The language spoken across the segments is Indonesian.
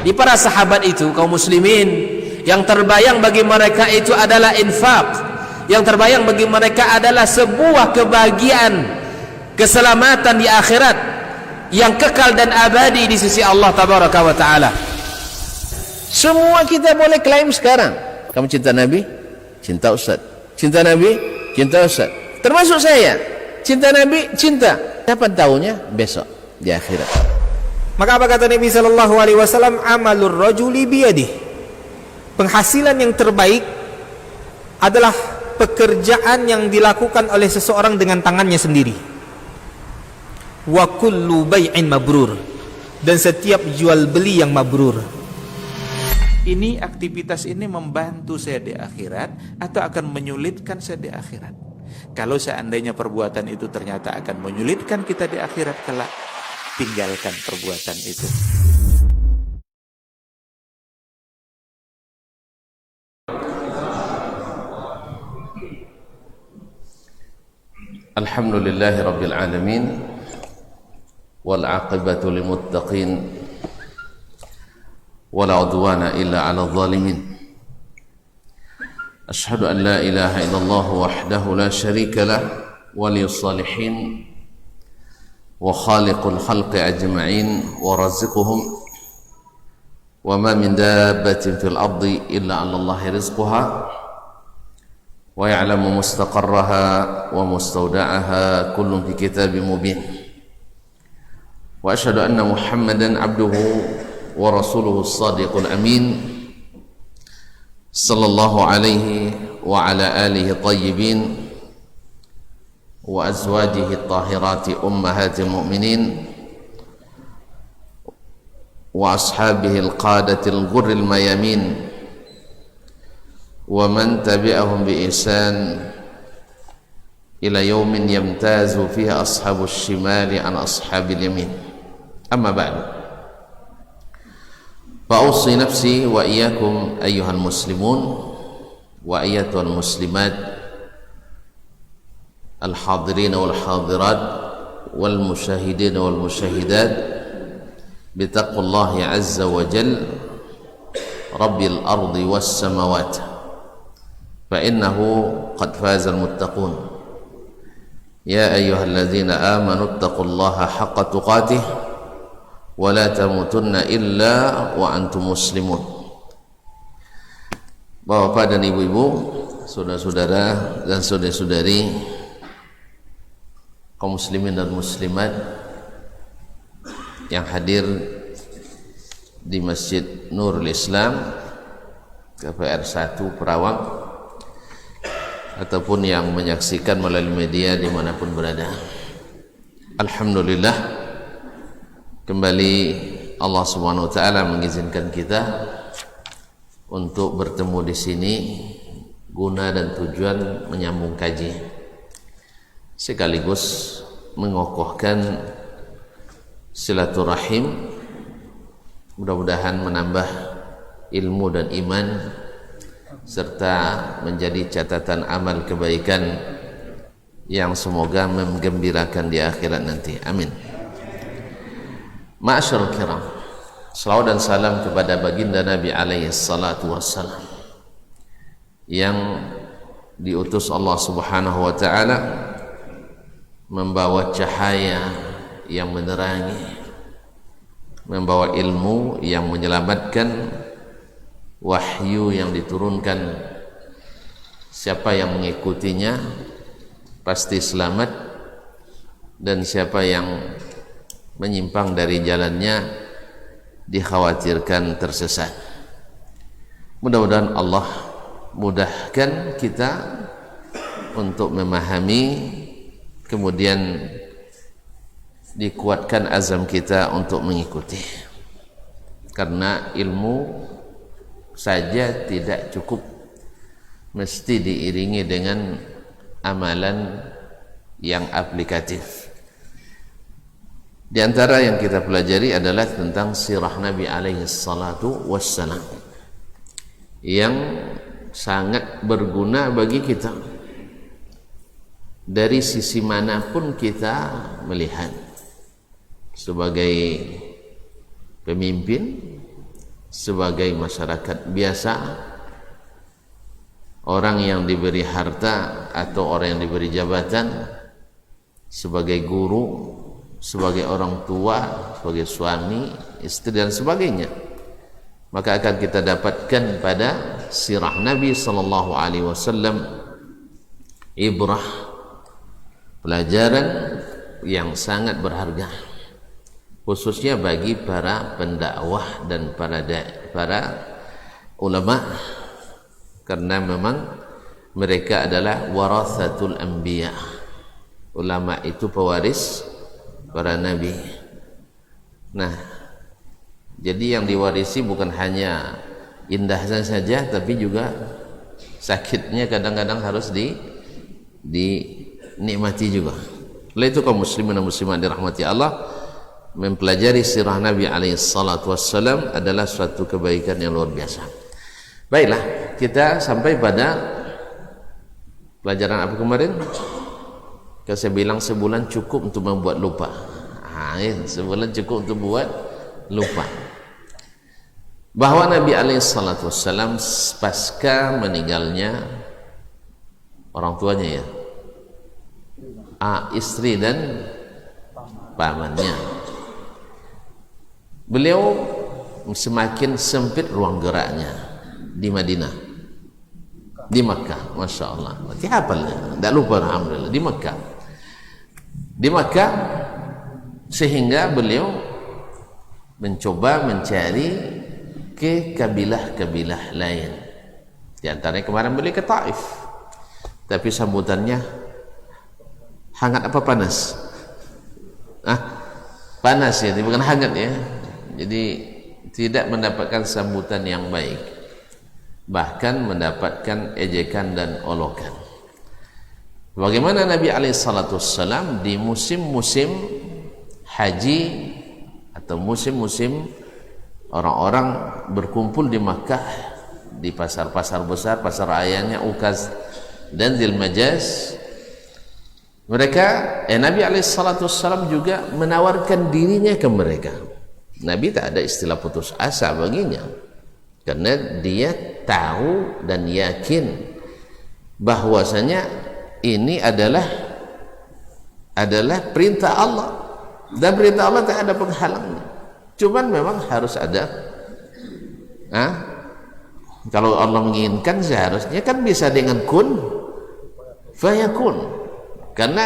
Di para sahabat itu, kaum muslimin, yang terbayang bagi mereka itu adalah infak, yang terbayang bagi mereka adalah sebuah kebahagiaan, keselamatan di akhirat yang kekal dan abadi di sisi Allah tabaraka wa taala. Semua kita boleh klaim sekarang, kamu cinta Nabi, cinta Ustaz. Cinta Nabi, cinta Ustaz. Termasuk saya, cinta Nabi, cinta. Kapan tahunya? Besok di akhirat. Maka apa kata Nabi sallallahu alaihi wasallam? Amalur rajuli biyadihi. Penghasilan yang terbaik adalah pekerjaan yang dilakukan oleh seseorang dengan tangannya sendiri. Wa kullu bai'in mabrur, dan setiap jual beli yang mabrur. Ini aktivitas ini membantu saya di akhirat atau akan menyulitkan saya di akhirat? Kalau seandainya perbuatan itu ternyata akan menyulitkan kita di akhirat kelak, tinggalkan perbuatan itu. Alhamdulillahi Rabbil Alamin, wal aqibatu lil muttaqin, wala udwana illa 'alal zalimin. Asyhadu an la ilaha illallah wahdahu la syarika lah, waliyus salihin wa khaliqul khalqi ajma'in wa raziquhum, wa ma min dabbatin fil ardi illa 'ala Allahi rizquha wa ya'lamu mustaqarraha wa mustawda'aha kullun fi kitabim mubin. Wa asyhadu anna Muhammadan 'abduhu wa rasuluhu as-sadiqul amin, sallallahu alaihi wa ala alihi tayyibin wa azwajihi tahirati ummahatil mu'minin wa ashabihi al-qadatil ghurril mayamin wa man tabi'ahum bi ihsan ila yaumin yamtazu fiha ashabus shimali an ashabil yamin. Amma ba'du, fa'usi nafsi wa iyyakum ayyuhal muslimun wa ayyatuhal muslimat, al-hadirin wal hadirat, wal musyahidin wal musyahidat, bitaqwallahi azza wa jal, rabbil ardi was samawat, fa innahu qad fazal muttaqun. Ya ayyuhalladzina amanu taqullaha haqqa tuqatih wa la tamutunna illa wa antum muslimun. Bapak dan ibu-ibu, saudara-saudara dan saudari-saudari, kaum muslimin dan muslimat yang hadir di Masjid Nurul Islam KPR 1 Perawang, ataupun yang menyaksikan melalui media dimanapun berada. Alhamdulillah, kembali Allah Subhanahu wa taala mengizinkan kita untuk bertemu di sini guna dan tujuan menyambung kaji, sekaligus mengokohkan silaturahim, mudah-mudahan menambah ilmu dan iman, serta menjadi catatan amal kebaikan yang semoga menggembirakan di akhirat nanti. Amin. Ma'asyarul kiram, selawat dan salam kepada baginda Nabi alaihi salatu wassalam, yang diutus Allah Subhanahu wa taala membawa cahaya yang menerangi, membawa ilmu yang menyelamatkan, wahyu yang diturunkan. Siapa yang mengikutinya pasti selamat, dan siapa yang menyimpang dari jalannya dikhawatirkan tersesat. Mudah-mudahan Allah mudahkan kita untuk memahami, kemudian dikuatkan azam kita untuk mengikuti, karena ilmu saja tidak cukup, mesti diiringi dengan amalan yang aplikatif. Di antara yang kita pelajari adalah tentang sirah Nabi alaihi salatu wassalam, yang sangat berguna bagi kita dari sisi manapun kita melihat, sebagai pemimpin, sebagai masyarakat biasa, orang yang diberi harta atau orang yang diberi jabatan, sebagai guru, sebagai orang tua, sebagai suami, istri dan sebagainya. Maka akan kita dapatkan pada sirah Nabi sallallahu alaihi wasallam ibrah, pelajaran yang sangat berharga, khususnya bagi para pendakwah dan para ulama, karena memang mereka adalah warathatul anbiya. Ulama itu pewaris para nabi. Nah, jadi yang diwarisi bukan hanya indahnya saja, tapi juga sakitnya kadang-kadang harus dinikmati juga. Oleh itu kaum muslimin dan muslimat dirahmati Allah, mempelajari sirah Nabi alaihi salatu wassalam adalah suatu kebaikan yang luar biasa. Baiklah, kita sampai pada pelajaran apa kemarin? Kalau saya bilang sebulan cukup untuk membuat lupa. Sebulan cukup untuk buat lupa. Bahwa Nabi alaihi salatu wassalam pasca meninggalnya orang tuanya, ya, istri dan pamannya, beliau semakin sempit ruang geraknya di Madinah, di Makkah. Masya Allah, berarti hafalnya, tidak lupa, alhamdulillah. Di Makkah, sehingga beliau mencoba mencari ke kabilah-kabilah lain. Di antaranya kemarin beliau ke Taif, tapi sambutannya hangat apa panas? Panas ya, bukan hangat ya. Jadi tidak mendapatkan sambutan yang baik, bahkan mendapatkan ejekan dan olokan. Bagaimana Nabi alaihissalam di musim-musim haji atau musim-musim orang-orang berkumpul di Makkah, di pasar-pasar besar, pasar rayanya Ukaz dan Dzilmajaz, Nabi alaihissalam juga menawarkan dirinya ke mereka. Nabi tak ada istilah putus asa baginya, karena dia tahu dan yakin bahwasanya ini adalah perintah Allah, dan perintah Allah tak ada penghalangnya. Cuman memang harus ada, kalau Allah menginginkan seharusnya kan bisa dengan kun fayakun. Karena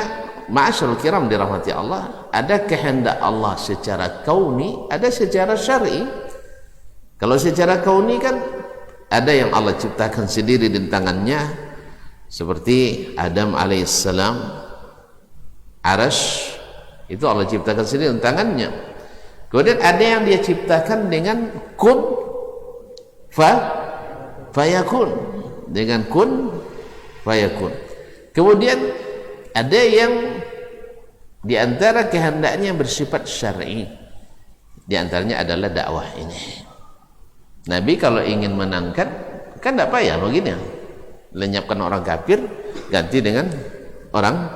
ma'asyarul kiram dirahmati Allah, ada kehendak Allah secara kauni, ada secara syar'i. Kalau secara kauni kan ada yang Allah ciptakan sendiri di tangannya, seperti Adam alaihissalam, arash itu Allah ciptakan sendiri di tangannya. Kemudian ada yang dia ciptakan dengan kun fayakun, dengan kun fayakun. Kemudian ada yang di antara kehendaknya bersifat syar'i, di antaranya adalah dakwah ini. Nabi kalau ingin menangkan, kan tidak payah begini, lenyapkan orang kafir ganti dengan orang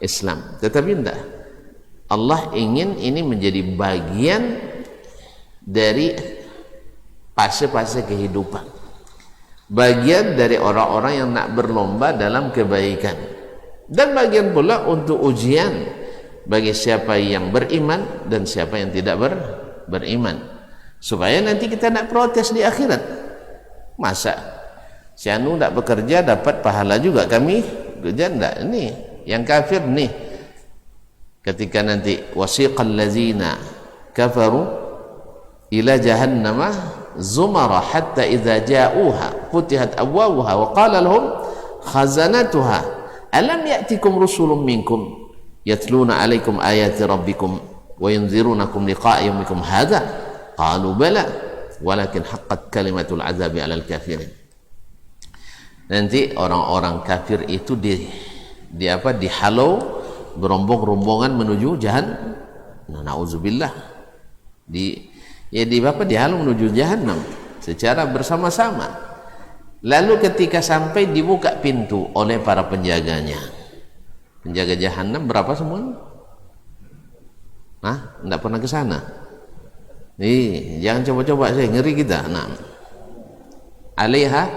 Islam. Tetapi tidak, Allah ingin ini menjadi bagian dari fase-fase kehidupan, bagian dari orang-orang yang nak berlomba dalam kebaikan, dan bagian pula untuk ujian bagi siapa yang beriman dan siapa yang tidak beriman, supaya nanti kita nak protes di akhirat. Masa si anu tak bekerja dapat pahala juga, kami kerja tidak? Ini yang kafir nih, ketika nanti wasiqal ladzina kafaru ila jahannama zumara hatta idza ja'uha futihat abwabuha wa qala lahum khazanatuha alam ya'tikum rusulun minkum yatluna 'alaikum ayati rabbikum wa yunzirunakum liqa'a yawmikum hadza qalu bala walakin haqqat kalimatul 'adzabi 'alal kafirin. Nanti orang-orang kafir itu dihalau berombong-rombongan menuju jahannam. Nauzubillah. Dihalau menuju jahannam secara bersama-sama. Lalu ketika sampai dibuka pintu oleh para penjaganya, penjaga jahannam berapa semua? Tidak pernah ke sana. Jangan coba-coba saya, ngeri kita. Nah, alaiha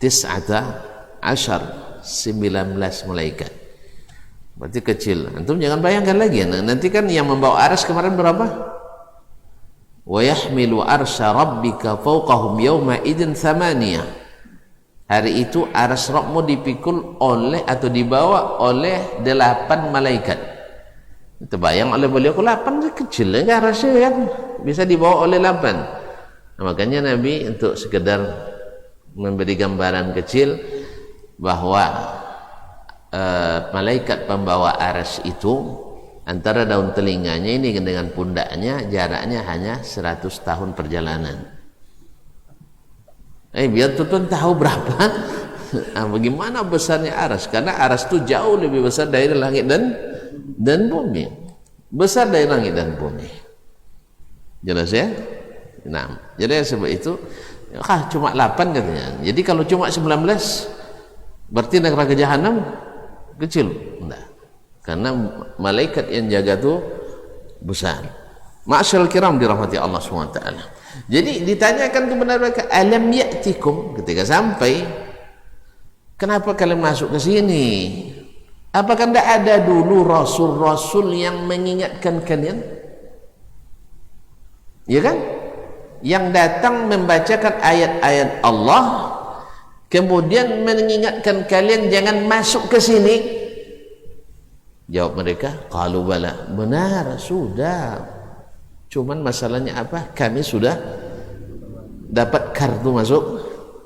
19 malaikat. Berarti kecil. Antum jangan bayangkan lagi. Nah, nanti kan yang membawa arsy kemarin berapa? Wa yahmilu arsya rabbika fawqahum yawma idzin thamaniyah. Hari itu arsy Rabbmu dipikul oleh atau dibawa oleh 8 malaikat. Terbayang oleh beliau, 8 kecil ya arsy kan, bisa dibawa oleh 8. Nah, makanya Nabi untuk sekedar memberi gambaran kecil bahwa malaikat pembawa arsy itu antara daun telinganya ini dengan pundaknya jaraknya hanya 100 tahun perjalanan. Biar tuan tahu berapa bagaimana besarnya arsy, karena arsy itu jauh lebih besar dari langit dan bumi, besar dari langit dan bumi. Jelas ya? Nah, jadi sebab itu cuma 8 katanya. Jadi kalau cuma 19 berarti neraka jahanam kecil. Enggak. Karena malaikat yang jaga itu besar. Ma'asyiral kiram dirahmati Allah SWT. Jadi ditanyakan kepada mereka, alam ya'tikum, ketika sampai, kenapa kalian masuk ke sini? Apakah tidak ada dulu rasul-rasul yang mengingatkan kalian? Ya kan? Yang datang membacakan ayat-ayat Allah, kemudian mengingatkan kalian jangan masuk ke sini. Jawab mereka, qalu bala, benar, sudah. Cuman masalahnya apa? Kami sudah dapat kartu masuk,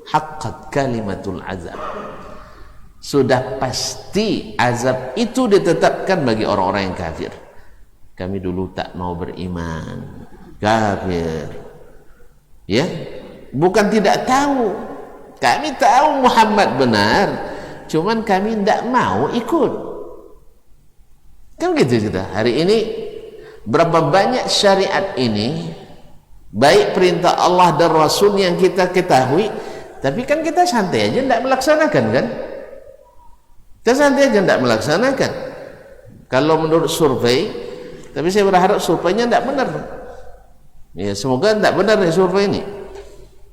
haqqat kalimatul azab. Sudah pasti azab itu ditetapkan bagi orang-orang yang kafir. Kami dulu tak mau beriman, kafir. Ya, bukan tidak tahu. Kami tahu Muhammad benar, cuman kami tidak mau ikut. Kan gitu kita. Hari ini berapa banyak syariat ini, baik perintah Allah dan Rasul yang kita ketahui, tapi kan kita santai aja tidak melaksanakan kan? Kita santai aja tidak melaksanakan. Kalau menurut survei, tapi saya berharap surveinya tidak benar. Ya, semoga tidak benar nih survei ini.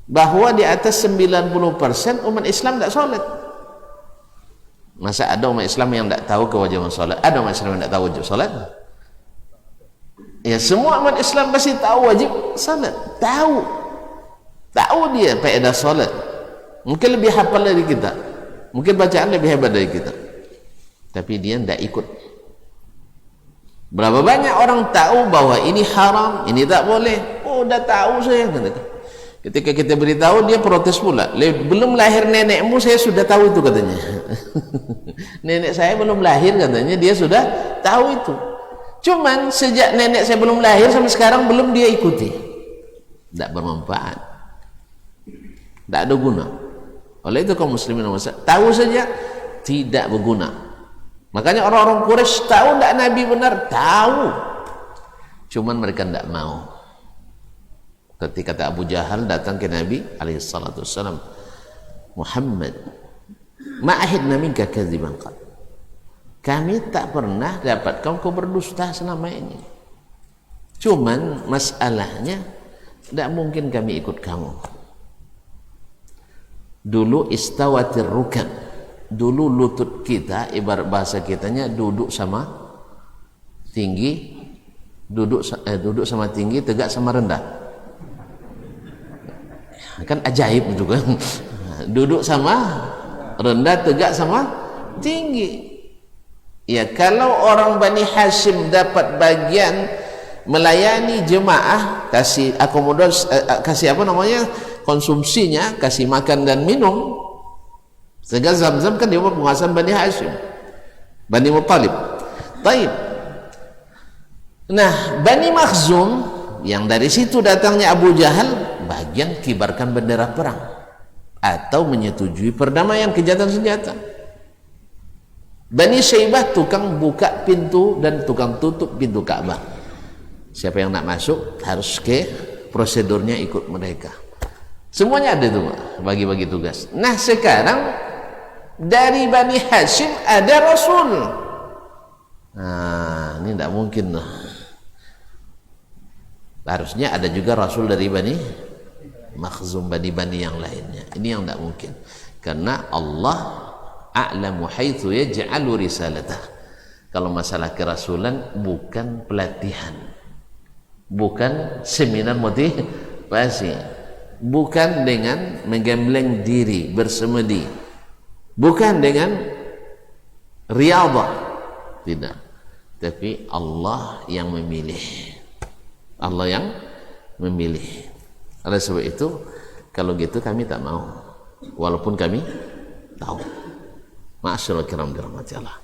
Bahwa di atas 90% umat Islam tidak sholat. Masa ada umat Islam yang tidak tahu kewajiban sholat? Ada umat Islam yang tidak tahu wajib sholat? Ya, semua umat Islam pasti tahu wajib sholat. Tahu dia faedah sholat. Mungkin lebih hafal dari kita, mungkin bacaan lebih hebat dari kita, tapi dia tidak ikut. Berapa banyak orang tahu bahwa ini haram, ini tak boleh. Oh, dah tahu saya. Ketika kita beritahu, dia protes pula. Belum lahir nenekmu saya sudah tahu itu katanya. Nenek saya belum lahir katanya, dia sudah tahu itu. Cuman sejak nenek saya belum lahir sampai sekarang belum dia ikuti. Tidak bermanfaat, tidak ada guna. Oleh itu kaum muslimin tahu saja tidak berguna. Makanya orang-orang Quraisy tahu tidak Nabi benar, tahu, cuman mereka tidak mau. Ketika Abu Jahal datang ke Nabi alaihissalam, Muhammad, ma'ahidna minka kadziban qad, kami tak pernah dapat kau berdusta selama ini, cuman masalahnya tidak mungkin kami ikut kamu. Dulu istawatir rukab, dulu lutut kita, ibarat bahasa kitanya duduk sama tinggi, duduk sama tinggi, tegak sama rendah. Kan ajaib juga. Duduk sama rendah, tegak sama tinggi. Ya, kalau orang Bani Hashim dapat bagian melayani jemaah, kasih akomodasi, kasih apa namanya, konsumsinya, kasih makan dan minum. Sehingga Zam-Zam kan dia penguasaan Bani Hashim, Bani Muttalib. Taib. Nah, Bani Makhzum yang dari situ datangnya Abu Jahal, bagian kibarkan bendera perang atau menyetujui perdamaian kejahatan senjata. Bani Syaibah tukang buka pintu dan tukang tutup pintu Ka'bah. Siapa yang nak masuk harus ke prosedurnya ikut mereka. Semuanya ada itu, bagi-bagi tugas. Nah, sekarang dari Bani Hashim ada Rasul. Nah, ini tidak mungkin lah. Harusnya ada juga rasul dari Bani Makhzum, Bani yang lainnya. Ini yang tidak mungkin, karena Allah a'lamu haitsu yaj'alu risalatah. Kalau masalah kerasulan bukan pelatihan, bukan seminar motivasi, bukan dengan menggembleng diri bersemedi, bukan dengan riyadhah, tidak, tapi Allah yang memilih. Allah yang memilih. Oleh sebab itu, kalau gitu kami tak mau, walaupun kami tahu. Ma'asyiral kiram dirahmati Allah.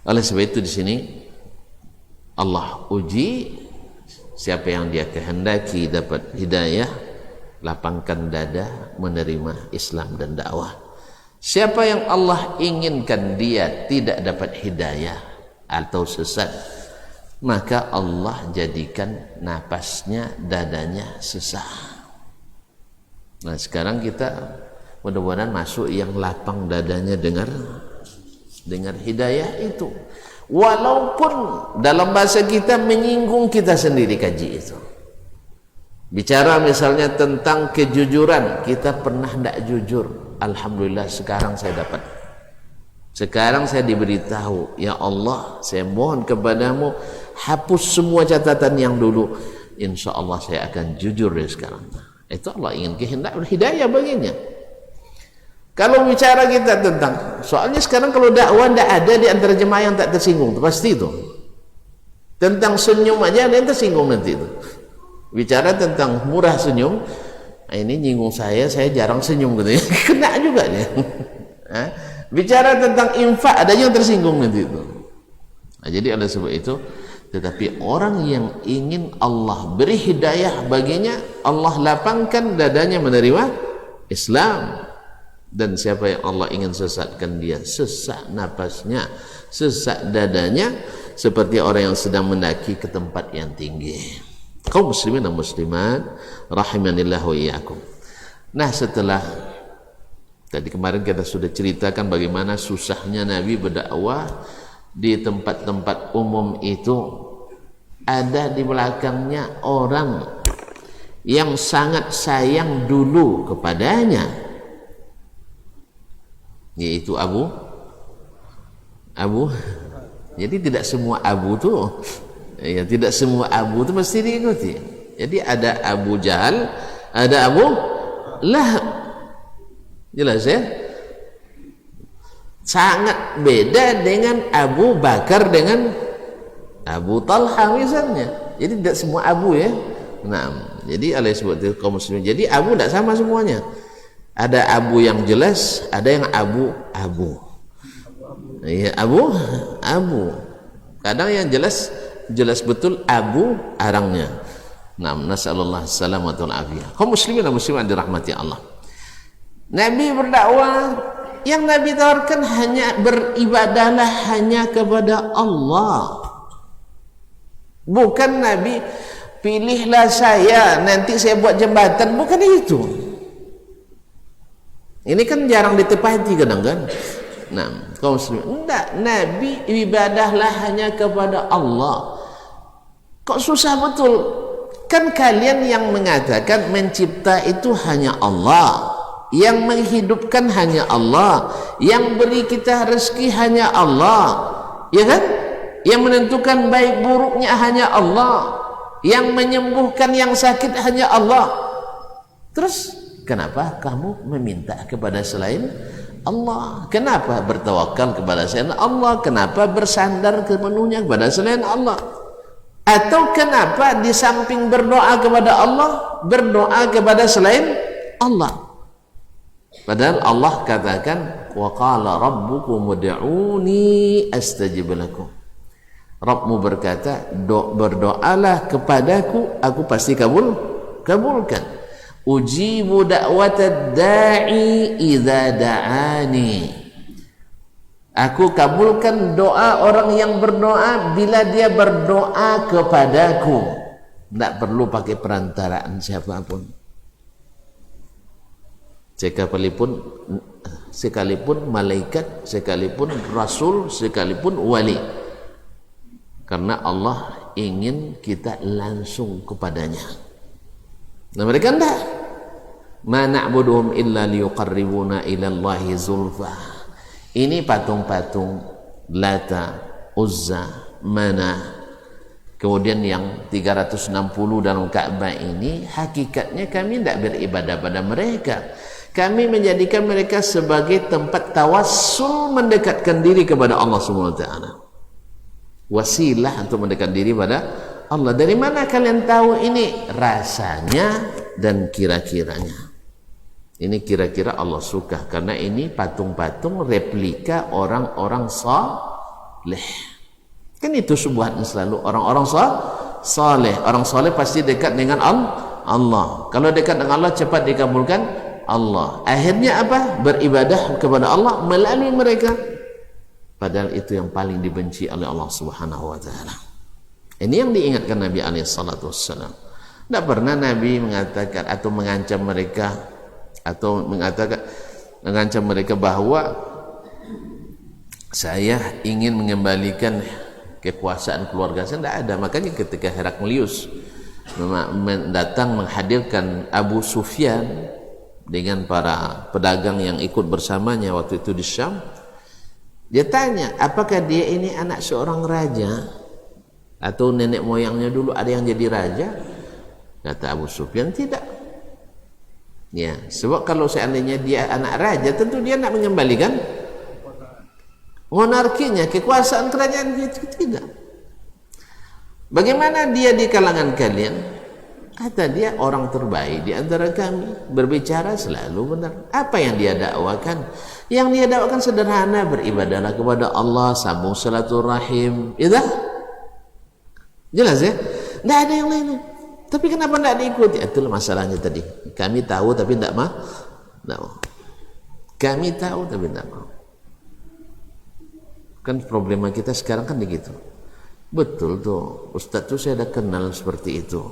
Oleh sebab itu di sini Allah uji siapa yang Dia kehendaki dapat hidayah, lapangkan dada menerima Islam dan dakwah. Siapa yang Allah inginkan dia tidak dapat hidayah atau sesat, maka Allah jadikan napasnya, dadanya sesak. Nah sekarang kita mudah-mudahan masuk yang lapang dadanya dengar hidayah itu, walaupun dalam bahasa kita menyinggung kita sendiri. Kaji itu bicara misalnya tentang kejujuran, kita pernah tidak jujur, alhamdulillah sekarang saya dapat. Sekarang saya diberitahu, ya Allah, saya mohon kepadamu hapus semua catatan yang dulu, insya Allah saya akan jujur dari sekarang. Itu Allah ingin kehendak hidayah baginya. Kalau bicara kita tentang, soalnya sekarang kalau dakwah tidak ada di antara jemaah yang tak tersinggung, itu pasti itu. Tentang senyum aja ada yang tersinggung nanti itu. Bicara tentang murah senyum, ini nyinggung saya jarang senyum gitu ya. Kena juga dia. Bicara tentang infak ada yang tersinggung nanti itu. Nah, jadi oleh sebab itu, tetapi orang yang ingin Allah beri hidayah baginya, Allah lapangkan dadanya menerima Islam. Dan siapa yang Allah ingin sesatkan dia, sesak napasnya, sesak dadanya, seperti orang yang sedang mendaki ke tempat yang tinggi. Kaum muslimin dan muslimat rahimanillah wa iyyakum. Nah setelah tadi kemarin kita sudah ceritakan bagaimana susahnya Nabi berdakwah di tempat-tempat umum itu, ada di belakangnya orang yang sangat sayang dulu kepadanya, yaitu Abu. Jadi tidak semua Abu tuh, ya tidak semua Abu itu mesti diikuti. Jadi ada Abu Jahal, ada Abu Lahab. Jelas ya? Sangat beda dengan Abu Bakar dengan Abu Talha misalnya. Jadi tidak semua Abu ya. Nah, jadi oleh sebab itu kaum muslimin, jadi Abu tidak sama semuanya. Ada Abu yang jelas, ada yang Abu. Iya, Abu. Kadang yang jelas betul Abu arangnya. Nah, nasallallahu alaihi wasallam. Kaum muslimin dan muslimat dirahmati Allah. Nabi berdakwah, yang Nabi tawarkan hanya beribadahlah hanya kepada Allah. Bukan Nabi pilihlah saya, nanti saya buat jembatan, bukan itu. Ini kan jarang ditepati kadang kan. Nah, kaum muslimin, enggak, Nabi ibadahlah hanya kepada Allah. Kok susah betul? Kan kalian yang mengatakan mencipta itu hanya Allah, yang menghidupkan hanya Allah, yang beri kita rezeki hanya Allah, ya kan? Yang menentukan baik buruknya hanya Allah, yang menyembuhkan yang sakit hanya Allah. Terus kenapa kamu meminta kepada selain Allah? Kenapa bertawakal kepada selain Allah? Kenapa bersandar sepenuhnya kepada selain Allah? Atau kenapa di samping berdoa kepada Allah, berdoa kepada selain Allah? Padahal Allah katakan, wa qala rabbukum ud'uni astajib lakum. Rabbmu berkata, berdoalah kepadaku, aku pasti kabulkan. Ujibu da'watad da'i idza da'ani. Aku kabulkan doa orang yang berdoa bila dia berdoa kepadaku. Tidak perlu pakai perantaraan siapapun. Sekalipun malaikat, sekalipun rasul, sekalipun wali. Karena Allah ingin kita langsung kepadanya. Nah mereka enggak. Ma na'buduhum illa liyuqarribuna ila Allahi zulfa. Ini patung-patung Lata, Uzza, Mana, kemudian yang 360 dalam Ka'bah ini, hakikatnya kami tidak beribadah pada mereka. Kami menjadikan mereka sebagai tempat tawassul, mendekatkan diri kepada Allah Subhanahu wa taala. Wasilah untuk mendekat diri pada Allah. Dari mana kalian tahu ini? Rasanya dan kira-kiranya. Ini kira-kira Allah suka, karena ini patung-patung replika orang-orang saleh. Kan itu subuhan selalu, orang-orang saleh. Orang saleh pasti dekat dengan Allah. Kalau dekat dengan Allah cepat dikabulkan Allah. Akhirnya apa? Beribadah kepada Allah melalui mereka. Padahal itu yang paling dibenci oleh Allah Subhanahu wa taala. Ini yang diingatkan Nabi alaihi salatu wassalam. Tidak pernah Nabi mengatakan atau mengancam mereka atau mengancam mereka bahwa saya ingin mengembalikan kekuasaan keluarga saya. Tidak ada. Makanya ketika Heraklius datang menghadirkan Abu Sufyan dengan para pedagang yang ikut bersamanya waktu itu di Syam, dia tanya, apakah dia ini anak seorang raja atau nenek moyangnya dulu ada yang jadi raja? Kata Abu Sufyan, tidak. Ya, sebab kalau seandainya dia anak raja, tentu dia nak mengembalikan monarkinya, kekuasaan kerajaan itu. Tidak. Bagaimana dia di kalangan kalian? Kata dia, orang terbaik di antara kami, berbicara selalu benar. Apa yang dia dakwakan? Yang dia dakwakan sederhana, beribadahlah kepada Allah, sambung silaturahim. Itu jelas ya? Tidak ada yang lain. Tapi kenapa tidak diikuti? Itulah masalahnya tadi. Kami tahu tapi tidak mau. Kami tahu tapi tidak mau. Kan problema kita sekarang kan begitu. Betul tuh, Ustaz tuh saya ada kenal seperti itu.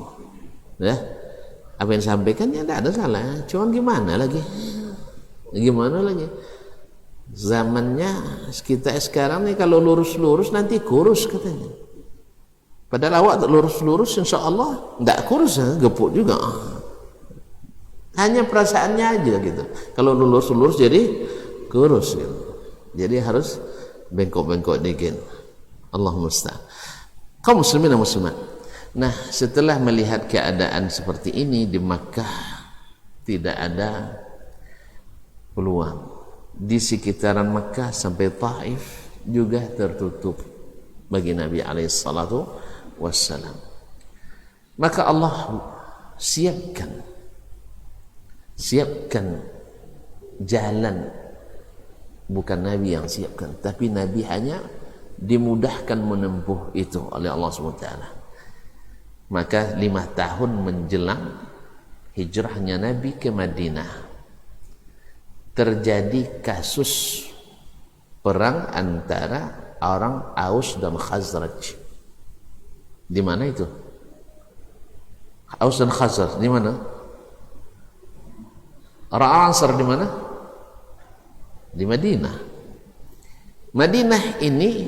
Ya, apa yang disampaikan ya tidak ada salah. Cuma gimana lagi? Zamannya kita sekarang nih kalau lurus-lurus nanti kurus katanya. Padahal awak lurus-lurus insya Allah tidak kurus ya, gepuk juga. Hanya perasaannya aja gitu. Kalau lurus-lurus jadi kurus gitu. Jadi harus bengkok-bengkok dikit. Allahumma musta'an. Kaum muslimin dan muslimat. Nah, setelah melihat keadaan seperti ini di Makkah, tidak ada peluang. Di sekitaran Makkah sampai Taif juga tertutup bagi Nabi alaihi salatu wassalam. Maka Allah siapkan jalan. Bukan Nabi yang siapkan, tapi Nabi hanya dimudahkan menempuh itu oleh Allah SWT. Maka 5 tahun menjelang hijrahnya Nabi ke Madinah, terjadi kasus perang antara orang Aus dan Khazraj. Di mana itu? Aus dan Khazraj di mana? Orang Ansar di mana? Di Madinah. Madinah ini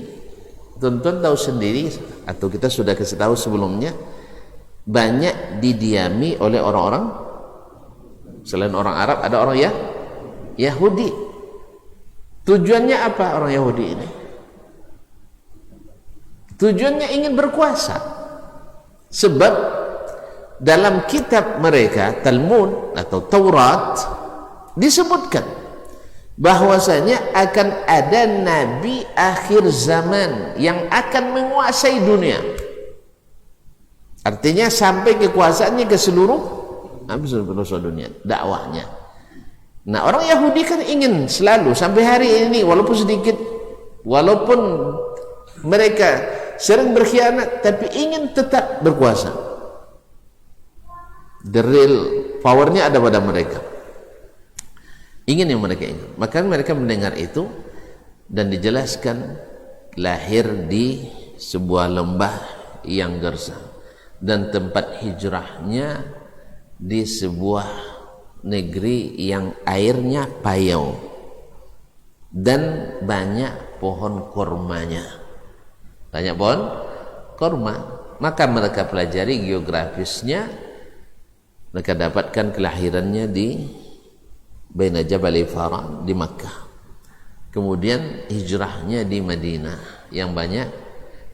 tonton tahu sendiri atau kita sudah kasih tahu sebelumnya, banyak didiami oleh orang-orang selain orang Arab, ada orang Yahudi. Tujuannya apa orang Yahudi ini? Tujuannya ingin berkuasa. Sebab dalam kitab mereka Talmud atau Taurat disebutkan bahwasanya akan ada nabi akhir zaman yang akan menguasai dunia. Artinya sampai kekuasaannya ke seluruh dunia, dakwahnya. Nah, orang Yahudi kan ingin selalu sampai hari ini, walaupun sedikit, walaupun mereka sering berkhianat, tapi ingin tetap berkuasa. The real powernya ada pada mereka. Ingin yang mereka ingin. Maka mereka mendengar itu dan dijelaskan lahir di sebuah lembah yang gersang dan tempat hijrahnya di sebuah negeri yang airnya payau dan banyak pohon kormanya. Banyak pohon korma. Maka mereka pelajari geografisnya, mereka dapatkan kelahirannya di Baina Jabal Faran di Makkah. Kemudian hijrahnya di Madinah yang banyak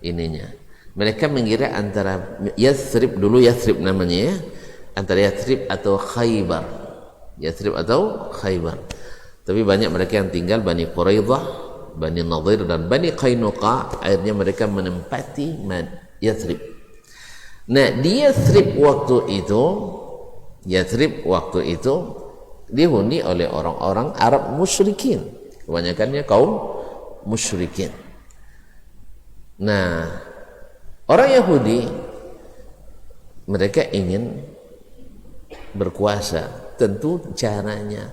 ininya. Mereka mengira antara Yathrib, dulu Yathrib namanya ya, antara Yathrib atau Khaybar. Yathrib atau Khaybar. Tapi banyak mereka yang tinggal Bani Quraidah, Bani Nadir dan Bani Qainuqa, akhirnya mereka menempati Yathrib. Nah, di Yathrib waktu itu dihuni oleh orang-orang Arab musyrikin, kebanyakannya kaum musyrikin. Nah, orang Yahudi mereka ingin berkuasa, tentu caranya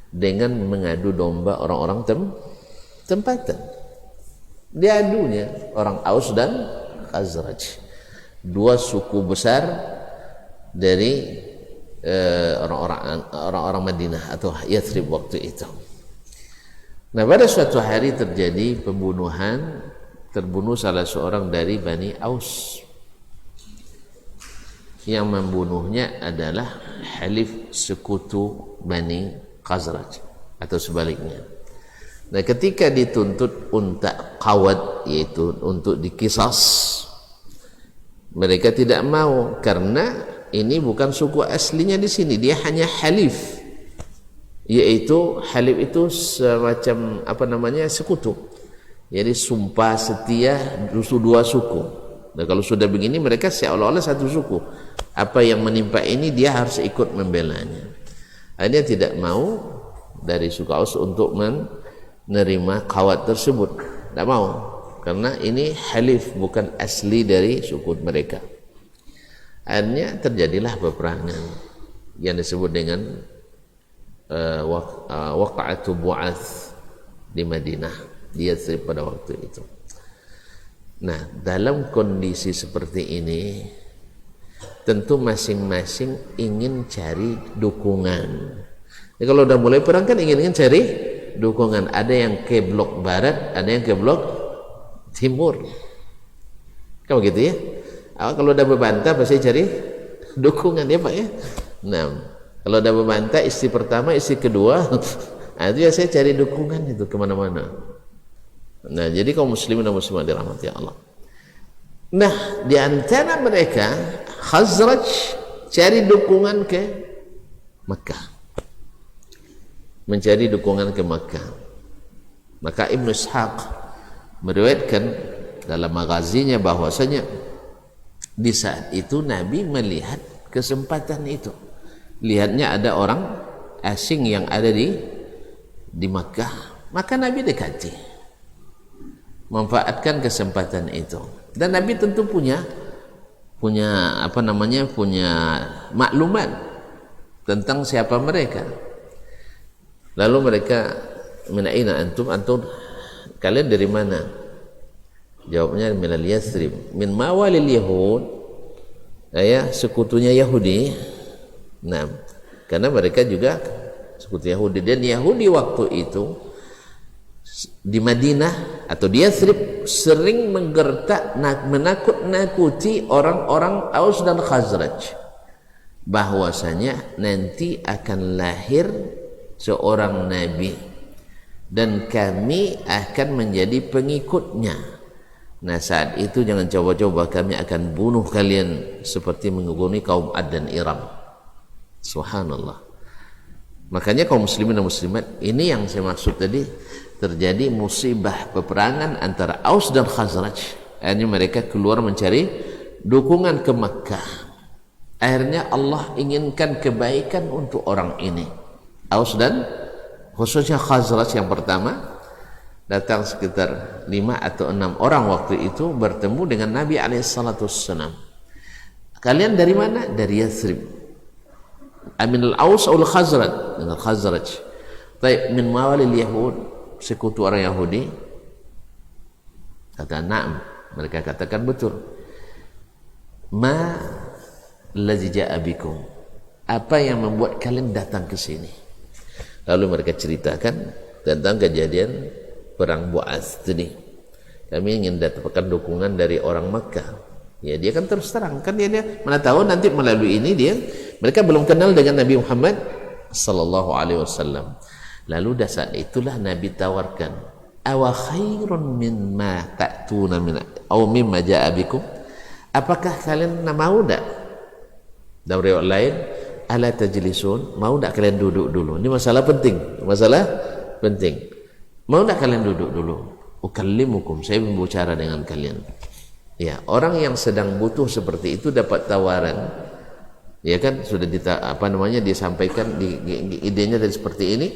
dengan mengadu domba orang-orang tempatan. Diadunya orang Aus dan Khazraj, dua suku besar dari orang-orang Madinah atau Yathrib waktu itu. Nah, pada suatu hari terjadi pembunuhan, terbunuh salah seorang dari Bani Aus. Yang membunuhnya adalah halif sekutu Bani Khazraj atau sebaliknya. Nah, ketika dituntut untuk qawad, yaitu untuk dikisas, mereka tidak mau karena ini bukan suku aslinya di sini, dia hanya halif, yaitu halif itu semacam apa namanya, sekutu. Jadi sumpah setia dua suku. Nah, kalau sudah begini mereka seolah-olah satu suku. Apa yang menimpa ini dia harus ikut membelanya. Akhirnya tidak mau dari suku Aus untuk menerima qawad tersebut. Tidak mau karena ini halif, bukan asli dari suku mereka. Akhirnya terjadilah peperangan yang disebut dengan waqa'atu Bu'ath di Madinah, di Yathrib pada waktu itu. Nah, dalam kondisi seperti ini tentu masing-masing ingin cari dukungan. Jadi kalau udah mulai perang kan ingin cari dukungan. Ada yang ke blok barat, ada yang ke blok timur. Kan begitu ya? Kalau udah berbantah pasti cari dukungan ya Pak ya. Nah, kalau udah berbantah istri pertama, istri kedua, nah itu ya saya cari dukungan itu kemana-mana. Nah, jadi kaum muslimin dan muslimat dirahmati Allah. Nah, di antara mereka Khazraj cari dukungan ke Makkah, mencari dukungan ke Makkah. Maka Ibnu Ishaq meriwayatkan dalam magazinya bahwasanya di saat itu Nabi melihat kesempatan itu. Lihatnya ada orang asing yang ada di Makkah, maka Nabi dekati, manfaatkan kesempatan itu. Dan Nabi tentu punya maklumat tentang siapa mereka. Lalu mereka, min aina antum kalian dari mana? Jawabnya minal Yathrib, min mawalil Yahud, ya sekutunya Yahudi. Nah, karena mereka juga sekutu Yahudi, dan Yahudi waktu itu di Madinah atau di Yathrib sering menggertak, menakut-nakuti orang-orang Aus dan Khazraj bahwasanya nanti akan lahir seorang nabi dan kami akan menjadi pengikutnya. Nah, saat itu jangan coba-coba, kami akan bunuh kalian seperti menghukumi kaum Ad dan Iram. Subhanallah. Makanya kaum muslimin dan muslimat, ini yang saya maksud tadi, terjadi musibah peperangan antara Aus dan Khazraj. Akhirnya mereka keluar mencari dukungan ke Makkah. Akhirnya Allah inginkan kebaikan untuk orang ini, Aus dan khususnya Khazraj. Yang pertama datang sekitar 5 atau 6 orang waktu itu bertemu dengan Nabi alaihissalam. Kalian dari mana? Dari Yathrib. Aminul Aus al Khazraj, min al Khazraj. Baik, min mawalil Yahud, sekutu orang Yahudi. Kata na'am, mereka katakan betul. Ma allazi ja'a bikum, apa yang membuat kalian datang ke sini? Lalu mereka ceritakan tentang kejadian perang Bu'ath tadi. Kami ingin dapatkan dukungan dari orang Makkah. Ya dia kan terus terang, kan dia mana tahu nanti melalui ini mereka belum kenal dengan Nabi Muhammad sallallahu alaihi wasallam. Lalu dasar itulah Nabi tawarkan, awa khairun mimma ta'tuna min aw mimma ja'a bikum, apakah kalian mau enggak? Dalam riwayat lain, ala tajlisun, mau enggak kalian duduk dulu? Ini masalah penting, mau enggak kalian duduk dulu? Ukallimukum, saya berbicara dengan kalian. Ya, orang yang sedang butuh seperti itu dapat tawaran, ya kan, sudah disampaikan idenya dari seperti ini,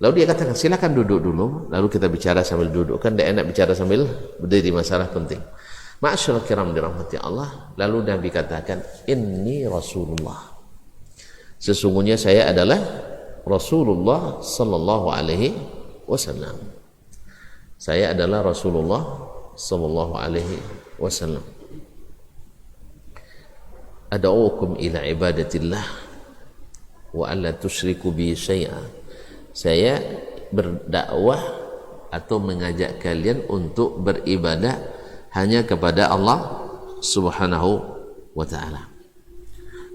lalu dia katakan silakan duduk dulu, lalu kita bicara sambil duduk, kan tidak enak bicara sambil berdiri, masalah penting. Ma'asyiral kiram dirahmati Allah. Lalu Nabi katakan, inni Rasulullah, sesungguhnya saya adalah Rasulullah sallallahu alaihi wasallam. Saya adalah Rasulullah sallallahu alaihi wasallam. Ad'uukum ila ibadatillah wa alla tusyriku bi syai'a. Saya berdakwah atau mengajak kalian untuk beribadah hanya kepada Allah Subhanahu wa taala.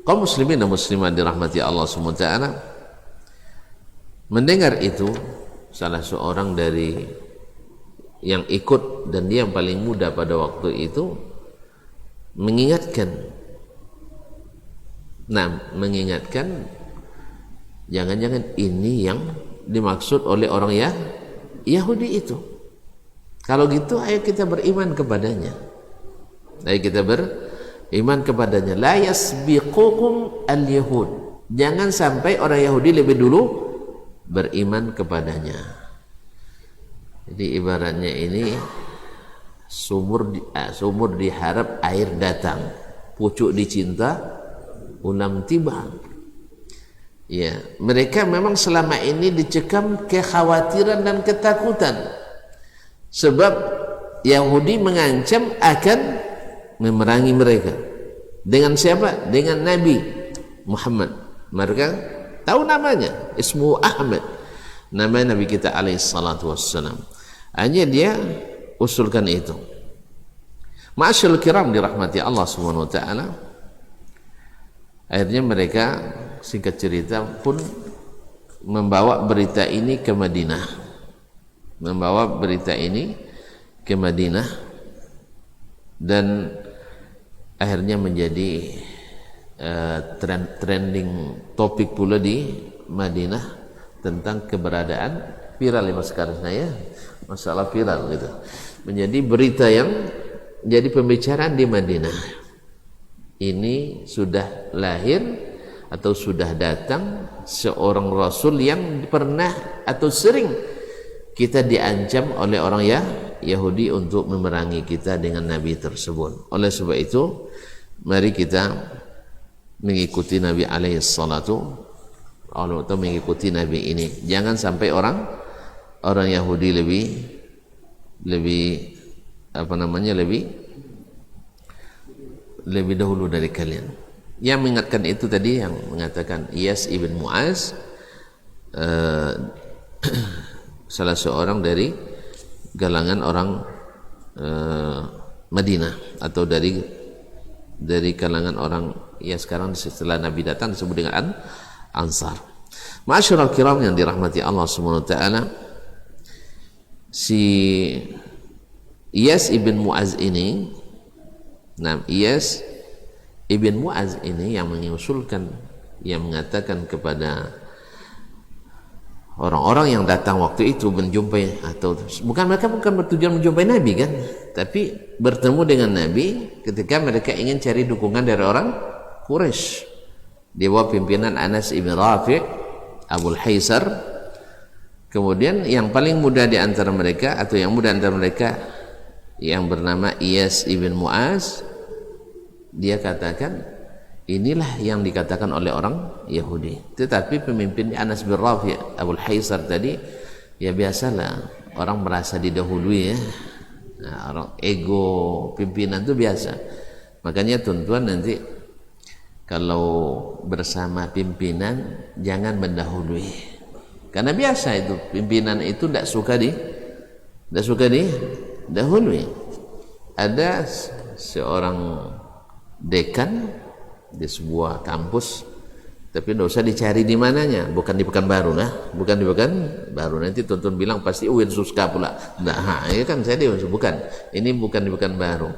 Kaum muslimin dan muslimat dirahmati Allah Subhanahu wa taala, mendengar itu salah seorang dari yang ikut, dan dia yang paling muda pada waktu itu, mengingatkan jangan-jangan ini yang dimaksud oleh orang Yahudi itu. Kalau gitu ayo kita beriman kepadanya, la yasbiqukum al-yahud, jangan sampai orang Yahudi lebih dulu beriman kepadanya. Jadi ibaratnya ini sumur diharap air datang, pucuk dicinta ulam tiba. Ya, mereka memang selama ini dicekam kekhawatiran dan ketakutan, sebab Yahudi mengancam akan memerangi mereka. Dengan siapa? Dengan Nabi Muhammad. Mereka tahu namanya, ismu Ahmad, nama Nabi kita alaihi salatu wassalam. Hanya dia usulkan itu. Ma'asyiral kiram dirahmati Allah Subhanahu wa taala. Akhirnya mereka, singkat cerita, pun membawa berita ini ke Madinah. Dan akhirnya menjadi trending topik pula di Madinah tentang keberadaan viral lima sekarang ya, masalah viral gitu, menjadi berita yang jadi pembicaraan di Madinah. Ini sudah lahir atau sudah datang seorang Rasul yang pernah atau sering kita diancam oleh orang Yahudi untuk memerangi kita dengan Nabi tersebut. Oleh sebab itu, mari kita mengikuti Nabi alaihi salatu atau mengikuti Nabi ini. Jangan sampai orang Yahudi lebih dahulu dari kalian. Yang mengingatkan itu tadi yang mengatakan Iyas ibn Mu'az, salah seorang dari galangan orang Madinah, atau dari kalangan orang sekarang setelah Nabi datang disebut dengan Ansar. Ma'asyiral kiram yang dirahmati Allah Subhanahu wa taala, si Iyas ibn Mu'az ini, Iyas ibn Mu'az ini yang mengusulkan, yang mengatakan kepada orang-orang yang datang waktu itu menjumpai, atau mereka bukan bertujuan menjumpai Nabi kan, tapi bertemu dengan Nabi ketika mereka ingin cari dukungan dari orang Quraisy di bawah pimpinan Anas ibn Rafi' Abul Haisar. Kemudian yang paling muda di antara mereka, atau yang muda antara mereka, yang bernama Iyas ibn Mu'az, dia katakan inilah yang dikatakan oleh orang Yahudi. Tetapi pemimpin Anas bin Rafi' Abul Haisar tadi, ya biasalah orang merasa didahului ya. Nah, orang ego pimpinan itu biasa. Makanya tuan-tuan nanti kalau bersama pimpinan jangan mendahului. Karena biasa itu pimpinan itu tidak suka didahului. Ada seorang dekan di sebuah kampus, tapi tidak usah dicari di mananya, bukan di Pekanbaru, bukan di Pekanbaru. Nanti tonton bilang pasti UIN Suska pula. Nah, ini kan saya bukan. Ini bukan di Pekanbaru,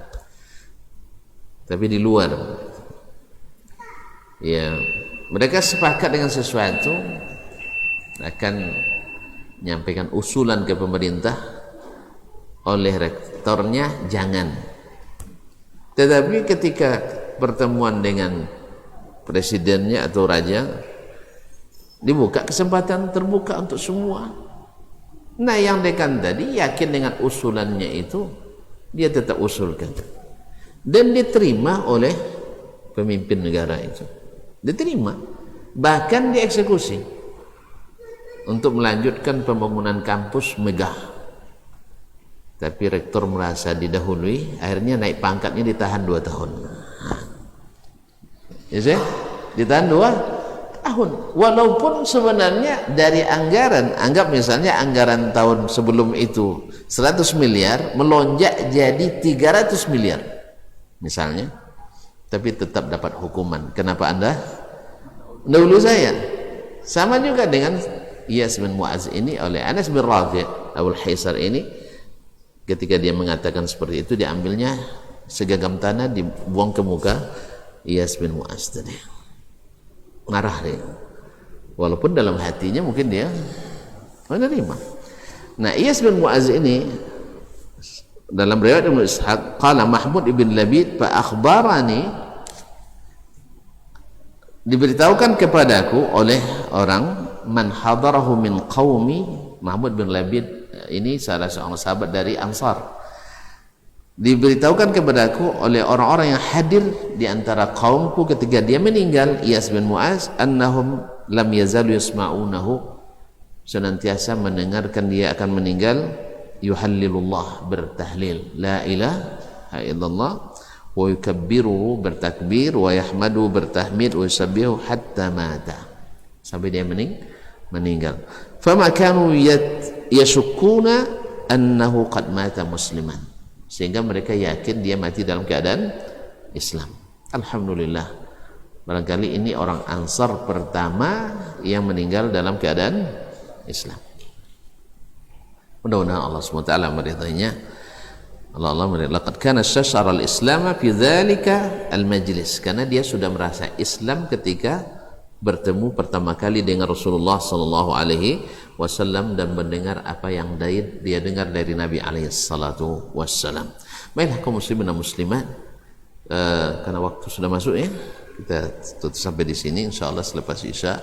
tapi di luar. Ya, mereka sepakat dengan sesuatu, akan menyampaikan usulan ke pemerintah, oleh rektornya jangan. Tetapi ketika pertemuan dengan presidennya atau raja, dibuka kesempatan terbuka untuk semua. Nah, yang dekan tadi yakin dengan usulannya itu, dia tetap usulkan dan diterima oleh pemimpin negara itu, diterima, bahkan dieksekusi untuk melanjutkan pembangunan kampus megah. Tapi rektor merasa didahului, akhirnya naik pangkatnya, ditahan 2 tahun. Ya sih? Ditahan 2 tahun. Walaupun sebenarnya dari anggaran, anggap misalnya anggaran tahun sebelum itu 100 miliar melonjak jadi 300 miliar misalnya, tapi tetap dapat hukuman. Kenapa Anda dahulu saya? Sama juga dengan Iyas bin Mu'az ini oleh Anas bin Rafi' Abul Haisar ini, ketika dia mengatakan seperti itu, diambilnya segagam tanah dibuang ke muka Iyas bin Mu'az tadi. Marah dia, walaupun dalam hatinya mungkin dia menerima. Nah, Iyas bin Mu'az ini dalam riwayat Ibnu Ishaq, qala Mahmud ibn Labid fa akhbarani, diberitahukan kepadaku oleh orang, man hadarahu min qaumi. Mahmud bin Labid ini salah seorang sahabat dari Ansar. Diberitahukan kepadaku oleh orang-orang yang hadir di antara kaumku ketika dia meninggal, Iyas bin Mu'az, annahum lam yazalu yasma'unahu, senantiasa mendengarkan dia akan meninggal, yuhallilullah, bertahlil la ilaha illallah, wa yukabbiruhu, bertakbir, wa yahmadu, bertahmid, wa yusabbihu hatta mata, sampai dia meninggal. Fama kanu yashukuna annahu qad mata musliman, sehingga mereka yakin dia mati dalam keadaan Islam. Alhamdulillah, barangkali ini orang Ansar pertama yang meninggal dalam keadaan Islam. Mudah-mudahan Allah SWT meridainya. Allah meridai. Laqad kana syashara al-Islam fi dzalika al-majlis, karena dia sudah merasa Islam ketika bertemu pertama kali dengan Rasulullah sallallahu alaihi wasallam dan mendengar apa yang dia dengar dari Nabi alaihi salatu wassalam. Baiklah kaum muslimin dan muslimat, karena waktu sudah masuk ya, kita tutup sampai di sini. Insyaallah selepas Isya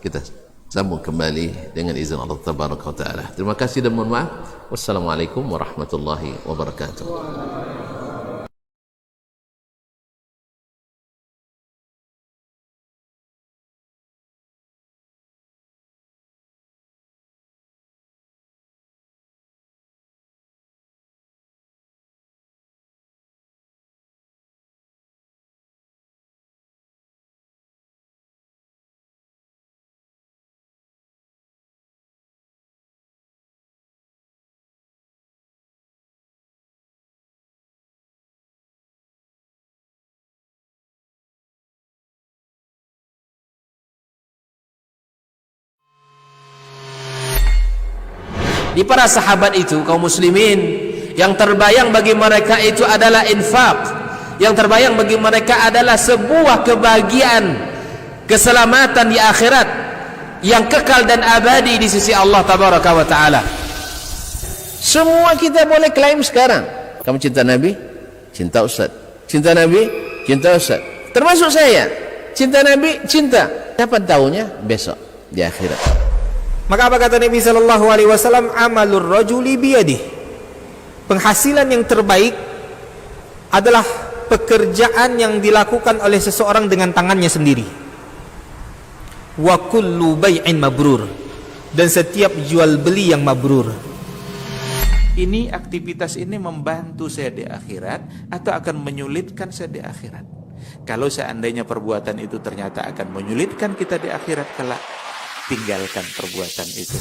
kita sambung kembali dengan izin Allah tabaraka wa taala. Terima kasih dan mohon maaf. Wassalamualaikum warahmatullahi wabarakatuh. Di para sahabat itu, kaum muslimin, yang terbayang bagi mereka itu adalah infak, yang terbayang bagi mereka adalah sebuah kebahagiaan, keselamatan di akhirat yang kekal dan abadi di sisi Allah tabaraka wa taala. Semua kita boleh klaim sekarang, kamu cinta Nabi, cinta Ustaz, cinta Nabi, cinta Ustaz, termasuk saya, cinta Nabi, cinta. Kapan tahunya? Besok di akhirat. Maka apa kata Nabi sallallahu alaihi wasallam? Amalur rajuli biyadih. Penghasilan yang terbaik adalah pekerjaan yang dilakukan oleh seseorang dengan tangannya sendiri. Wa kullu bai'in mabrur, dan setiap jual beli yang mabrur. Ini aktivitas ini membantu saya di akhirat atau akan menyulitkan saya di akhirat? Kalau seandainya perbuatan itu ternyata akan menyulitkan kita di akhirat kelak, tinggalkan perbuatan itu.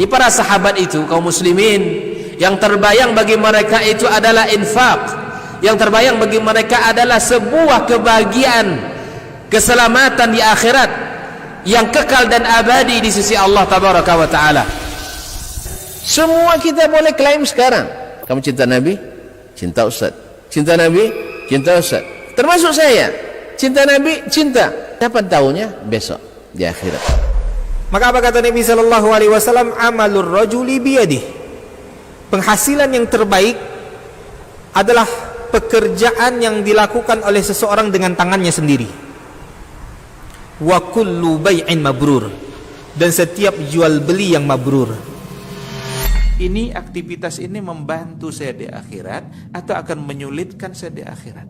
Di para sahabat itu kaum muslimin, yang terbayang bagi mereka itu adalah infak, yang terbayang bagi mereka adalah sebuah kebahagiaan, keselamatan di akhirat yang kekal dan abadi di sisi Allah tabaraka wa taala. Semua kita boleh klaim sekarang. Kamu cinta Nabi? Cinta Ustaz. Cinta Nabi? Cinta Ustaz. Termasuk saya. Cinta Nabi? Cinta. Kapan tahunya? Besok di akhirat. Maka apa kata Nabi sallallahu alaihi wasallam? Amalur rajuli biyadihi. Penghasilan yang terbaik adalah pekerjaan yang dilakukan oleh seseorang dengan tangannya sendiri. Wa kullu bai'in mabrur. Dan setiap jual beli yang mabrur. Ini aktivitas ini membantu saya di akhirat atau akan menyulitkan saya di akhirat.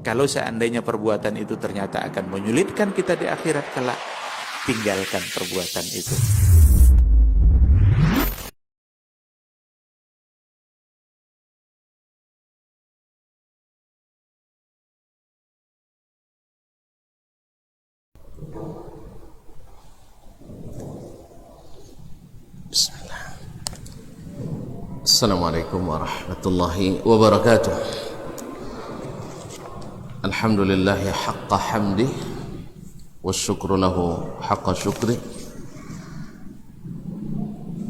Kalau seandainya perbuatan itu ternyata akan menyulitkan kita di akhirat kelak, tinggalkan perbuatan itu. Bismillah. Assalamualaikum warahmatullahi wabarakatuh. Alhamdulillahi haqqa hamdih wasyukru lahu haqqa syukri.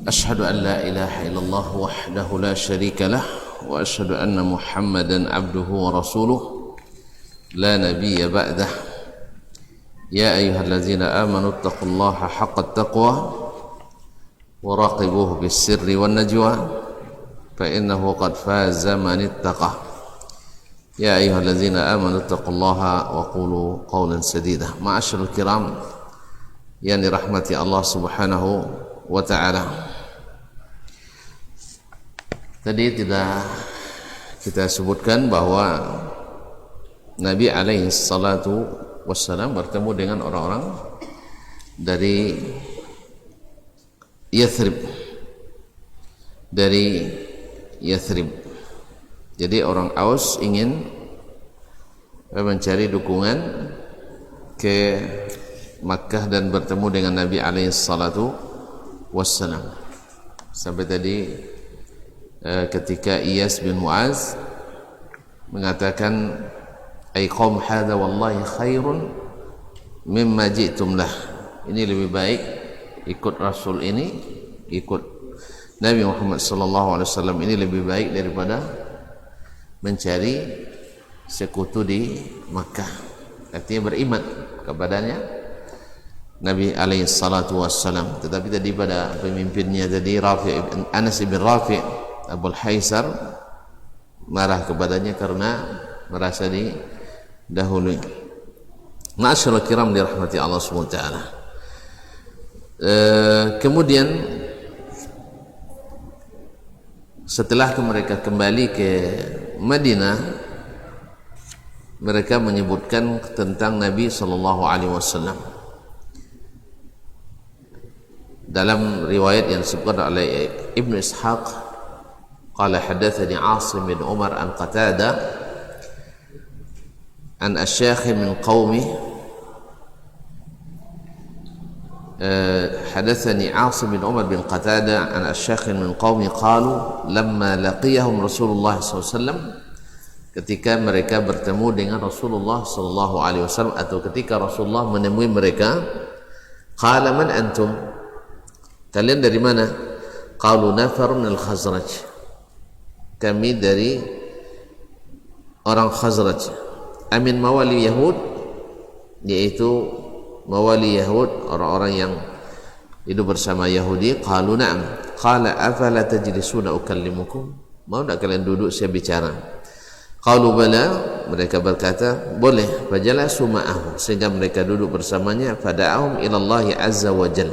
Ashhadu an la ilaha illallah wahdahu la syarika lah wa ashhadu anna Muhammadan abduhu wa rasuluh la nabiyya ba'dah. Ya ayyuhallazina amanu taqullaha haqqa taqwa wa raqibuhu bis-sirri wan najwa فإنه قد فاز من اتقى يا أيها الذين آمنوا اتقوا الله وقولوا قولا سديدا معاشر الكرام يعني رحمة الله سبحانه وتعالى. Tadi tidak kita sebutkan bahwa Nabi alaihi salatu wassalam bertemu dengan orang-orang dari Yathrib, Yathrib. Jadi orang Aus ingin mencari dukungan ke Makkah dan bertemu dengan Nabi alaihi salatu wassalam. Sampai tadi ketika Iyas bin Mu'az mengatakan ay qaum hadza wallahi khairun mimma ji'tum lah. Ini lebih baik ikut Rasul ini, ikut Nabi Muhammad sallallahu alaihi wasallam ini lebih baik daripada mencari sekutu di Makkah. Artinya beriman kepadanya Nabi alaihi salatu wassalam. Tetapi tadi pada pemimpinnya tadi Anas bin Rafi' Abul Haisar marah kepadanya karena merasa didahului. Ma'asyiral kiram dirahmati Allah Subhanahu wa taala. Kemudian setelah mereka kembali ke Madinah, mereka menyebutkan tentang Nabi sallallahu alaihi wasallam. Dalam riwayat yang disebutkan oleh Ibnu Ishaq, qala hadatsani Asim bin Umar an Qatada an asyakh min qaumi حدثني عاصم بن عمر بن قتادة عن أشياخ من قوم قالوا لما لقيهم رسول الله صلى الله عليه وسلم ketika mereka bertemu dengan Rasulullah sallallahu alaihi wasallam atau ketika Rasulullah menemui mereka, qala man antum, kalian dari mana? Qalu nafarun al-Khazraj, kami dari orang Khazraj. Amin mawali Yahud, yaitu mawali Yahud, orang-orang yang hidup bersama Yahudi. Qalu na'am. Qala afala tajlisuna ukallimukum, mau tak kalian duduk saya bicara? Qalu bala, mereka berkata boleh. Fajalasu ma'ahu, sehingga mereka duduk bersamanya. Fada'ahum ilallahi azza wa jal,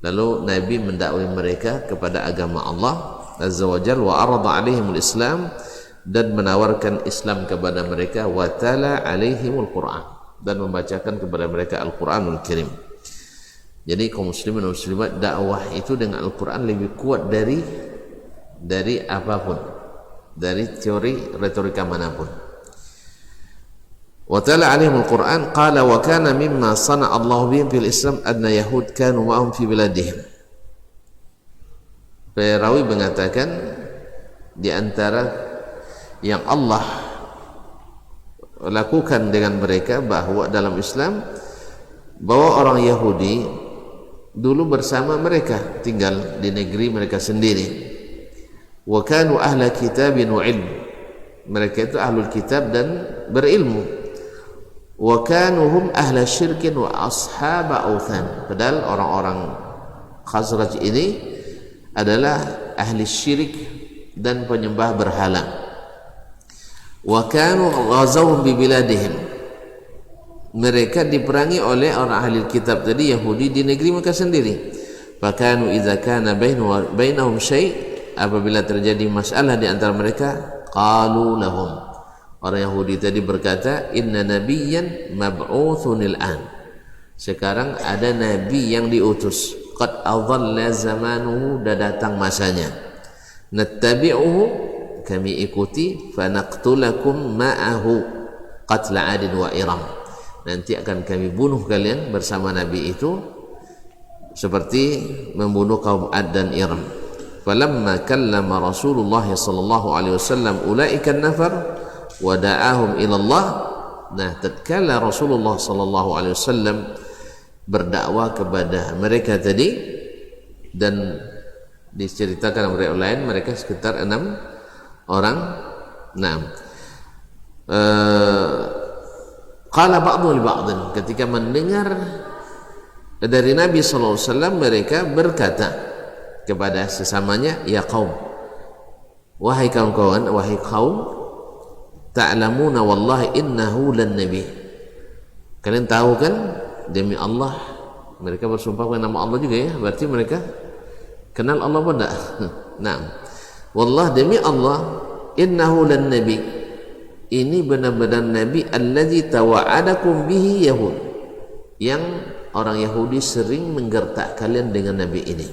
lalu Nabi mendakwai mereka kepada agama Allah azza wa jal. Wa arada alaihimul Islam, dan menawarkan Islam kepada mereka. Wa tala alaihimul Qur'an, dan membacakan kepada mereka Al-Quranul Karim. Jadi kaum muslimin dan muslimat, dakwah itu dengan Al-Quran lebih kuat dari apapun, dari teori retorika manapun. Wa tala alaihim al-Quran qala wa kana mimma sana'a Allah bihim fil Islam anna Yahud kanu ma'hum fi biladihim. Perawi mengatakan di antara yang Allah lakukan dengan mereka bahwa dalam Islam, bahwa orang Yahudi dulu bersama mereka tinggal di negeri mereka sendiri. Wa kanu ahla kitabin wa ilm, mereka itu ahlul kitab dan berilmu. Wa kanu hum ahla syirkin wa ashaba authan, padahal orang-orang Khazraj ini adalah ahli syirik dan penyembah berhala. Wa kanu ghazawhum bi biladihim, mereka diperangi oleh orang ahli kitab tadi, Yahudi, di negeri mereka sendiri. Fakanu idza kana bainahum syai', apabila terjadi masalah di antara mereka, qalu lahum, orang Yahudi tadi berkata, inna nabiyyan mab'utsunil an, sekarang ada nabi yang diutus, qad adalla zamanuhu, dah datang masanya, nattabi'uhu, kami ikuti, fanaqtulakum ma'ahu qatla 'adin wa iram, nanti akan kami bunuh kalian bersama nabi itu seperti membunuh kaum Ad dan Iram. Falamma kallama Rasulullah sallallahu alaihi wasallam ulaika an-nafar wa da'ahum ila Allah, nah tatkala Rasulullah sallallahu alaihi wasallam berdakwah kepada mereka tadi, dan diceritakan oleh lain mereka sekitar 6 orang. Nah, qala ba'dhu li ba'dhin, ketika mendengar dari Nabi sallallahu alaihi wasallam, mereka berkata kepada sesamanya, ya qaum, wahai kawan-kawan, wahai kaum, ta'lamuna wallahi innahu lan nabi, kalian tahu kan, demi Allah, mereka bersumpah dengan nama Allah juga ya, berarti mereka kenal Allah pun enggak? Nah, wallah, demi Allah, innahu lan nabi, ini benar-benar nabi, allazi tawa'adakum bihi yahud, yang orang Yahudi sering menggertak kalian dengan nabi ini.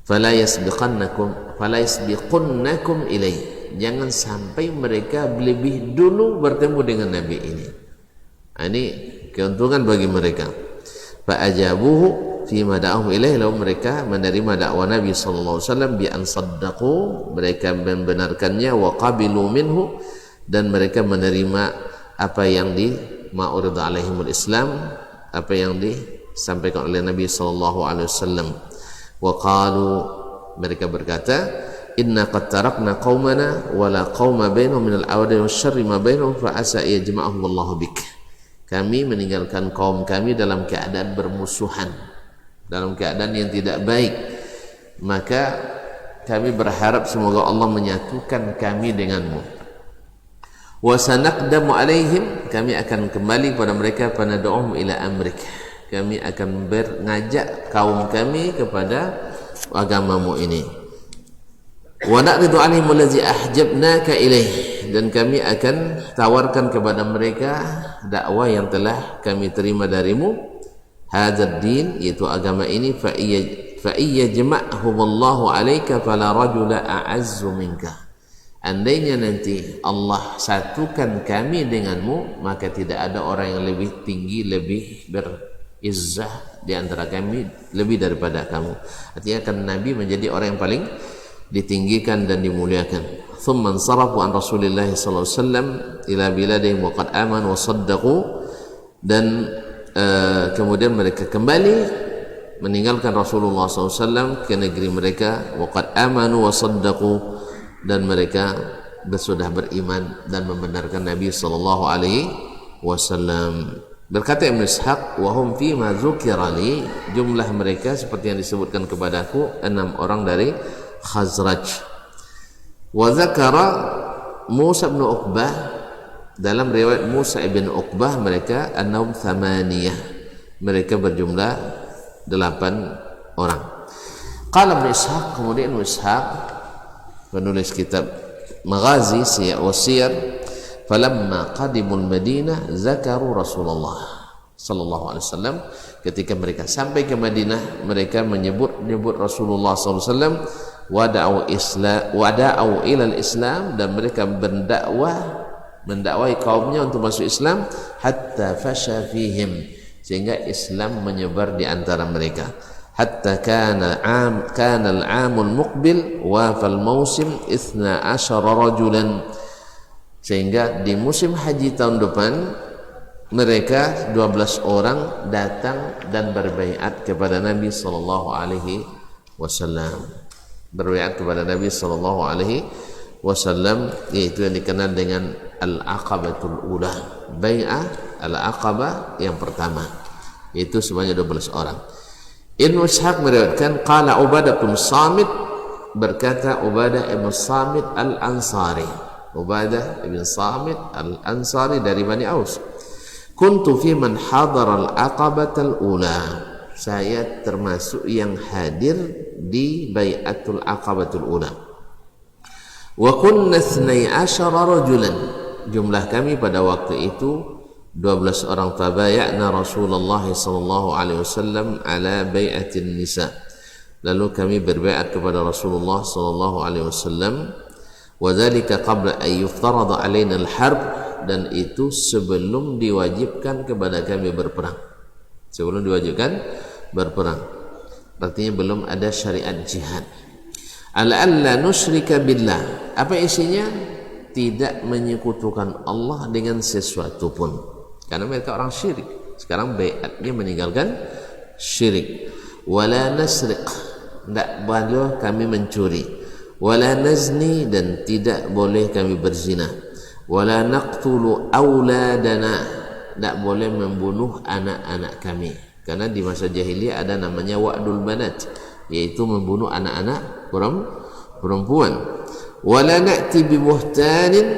Fala yasbiqunnakum ilaih, jangan sampai mereka lebih dulu bertemu dengan nabi ini. Ini keuntungan bagi mereka. Fa ajabuhu fima da'ahum ilaih, lalu mereka menerima dakwah Nabi sallallahu alaihi wasallam, bi an saddaqu, mereka membenarkannya, wa qabilu minhu, dan mereka menerima apa yang di ma'urida alaihimul Islam, apa yang disampaikan oleh Nabi sallallahu alaihi wasallam. Wa qalu, mereka berkata, inna qad tarakna qaumana wa la qauma bainahum min al-awadi wasyarri ma bainahum fa asa yajma'ahum Allahu bik, kami meninggalkan kaum kami dalam keadaan bermusuhan, dalam keadaan yang tidak baik, maka kami berharap semoga Allah menyatukan kami denganmu. Wa sanaqdamu alaihim, kami akan kembali kepada mereka, panad'uhum ila amrik, kami akan mengajak kaum kami kepada agamamu ini. Wa na'ridu alaihim allazi ahjabnaka ilaih, dan kami akan tawarkan kepada mereka dakwah yang telah kami terima darimu, hadzal din, yaitu agama ini, fa iyya jama'ahumullahu alaika fala rajula a'azzu minka, andainya nanti Allah satukan kami denganmu, maka tidak ada orang yang lebih tinggi, lebih berizzah di antara kami, lebih daripada kamu. Artinya kan Nabi menjadi orang yang paling ditinggikan dan dimuliakan. Thumma ansarafu an Rasulillah sallallahu alaihi wasallam ila biladihim wa qad amanu wa saddaqu, dan kemudian mereka kembali meninggalkan Rasulullah SAW ke negeri mereka, waqad amanu wa saddaqu, dan mereka sudah beriman dan membenarkan Nabi sallallahu alaihi wasallam. Berkata Ibn Ishaq, wa hum fi ma dzukira li, jumlah mereka seperti yang disebutkan kepadaku 6 orang dari Khazraj. Wa dzakara Musa bin Uqbah, dalam riwayat Musa ibn Uqbah, mereka annahum thamaniyah, mereka berjumlah 8 orang. Qala Ibn Ishaq, kemudian Ibn Ishaq, penulis kitab Maghazi wa Siyar, falamma qadimul Madinah zakaru Rasulullah sallallahu alaihi wasallam, ketika mereka sampai ke Madinah, mereka menyebut Rasulullah sallallahu alaihi wasallam, wada'u ilal Islam, dan mereka mendakwai kaumnya untuk masuk Islam, hatta fasha fihim, sehingga Islam menyebar di antara mereka. hatta kana al-'amul muqbil wa fal mausim 12 rajulan, sehingga di musim haji tahun depan mereka 12 orang datang dan berbaiat kepada Nabi sallallahu alaihi wasallam. Berbaiat kepada Nabi sallallahu alaihi wasallam, yaitu yang dikenal dengan al-aqabatul ula, bai'ah al-aqabah yang pertama, itu sebanyak 12 orang. Ibnu Ishaq meriwayatkan qala Ubadah bin Samit, berkata Ubadah bin Samit al-Ansari, Ubadah bin Samit al-Ansari dari Bani Aus, kuntu fi man hadara al-aqabatal ula, saya termasuk yang hadir di bai'atul aqabatul ula. Wa kunna 12 rajulan, jumlah kami pada waktu itu 12 orang. Tabaya'na Rasulullah sallallahu alaihi wasallam ala bai'atin nisa, lalu kami berbaiat kepada Rasulullah sallallahu alaihi wasallam, wa dzalika qabla an yuftarada alaina al-harb, dan itu sebelum diwajibkan kepada kami berperang. Sebelum diwajibkan berperang, artinya belum ada syariat jihad. Alla nusyrika billah, apa isinya? Tidak menyekutukan Allah dengan sesuatu pun, karena mereka orang syirik. Sekarang baiatnya meninggalkan syirik. Wala nasriq, tidak boleh kami mencuri. Wala nazni, dan tidak boleh kami berzina. Wala naqtulu auladana, tidak boleh membunuh anak-anak kami, karena di masa jahiliyah ada namanya wa'dul banat, yaitu membunuh anak-anak perempuan. Wala na'ti bi buhtanin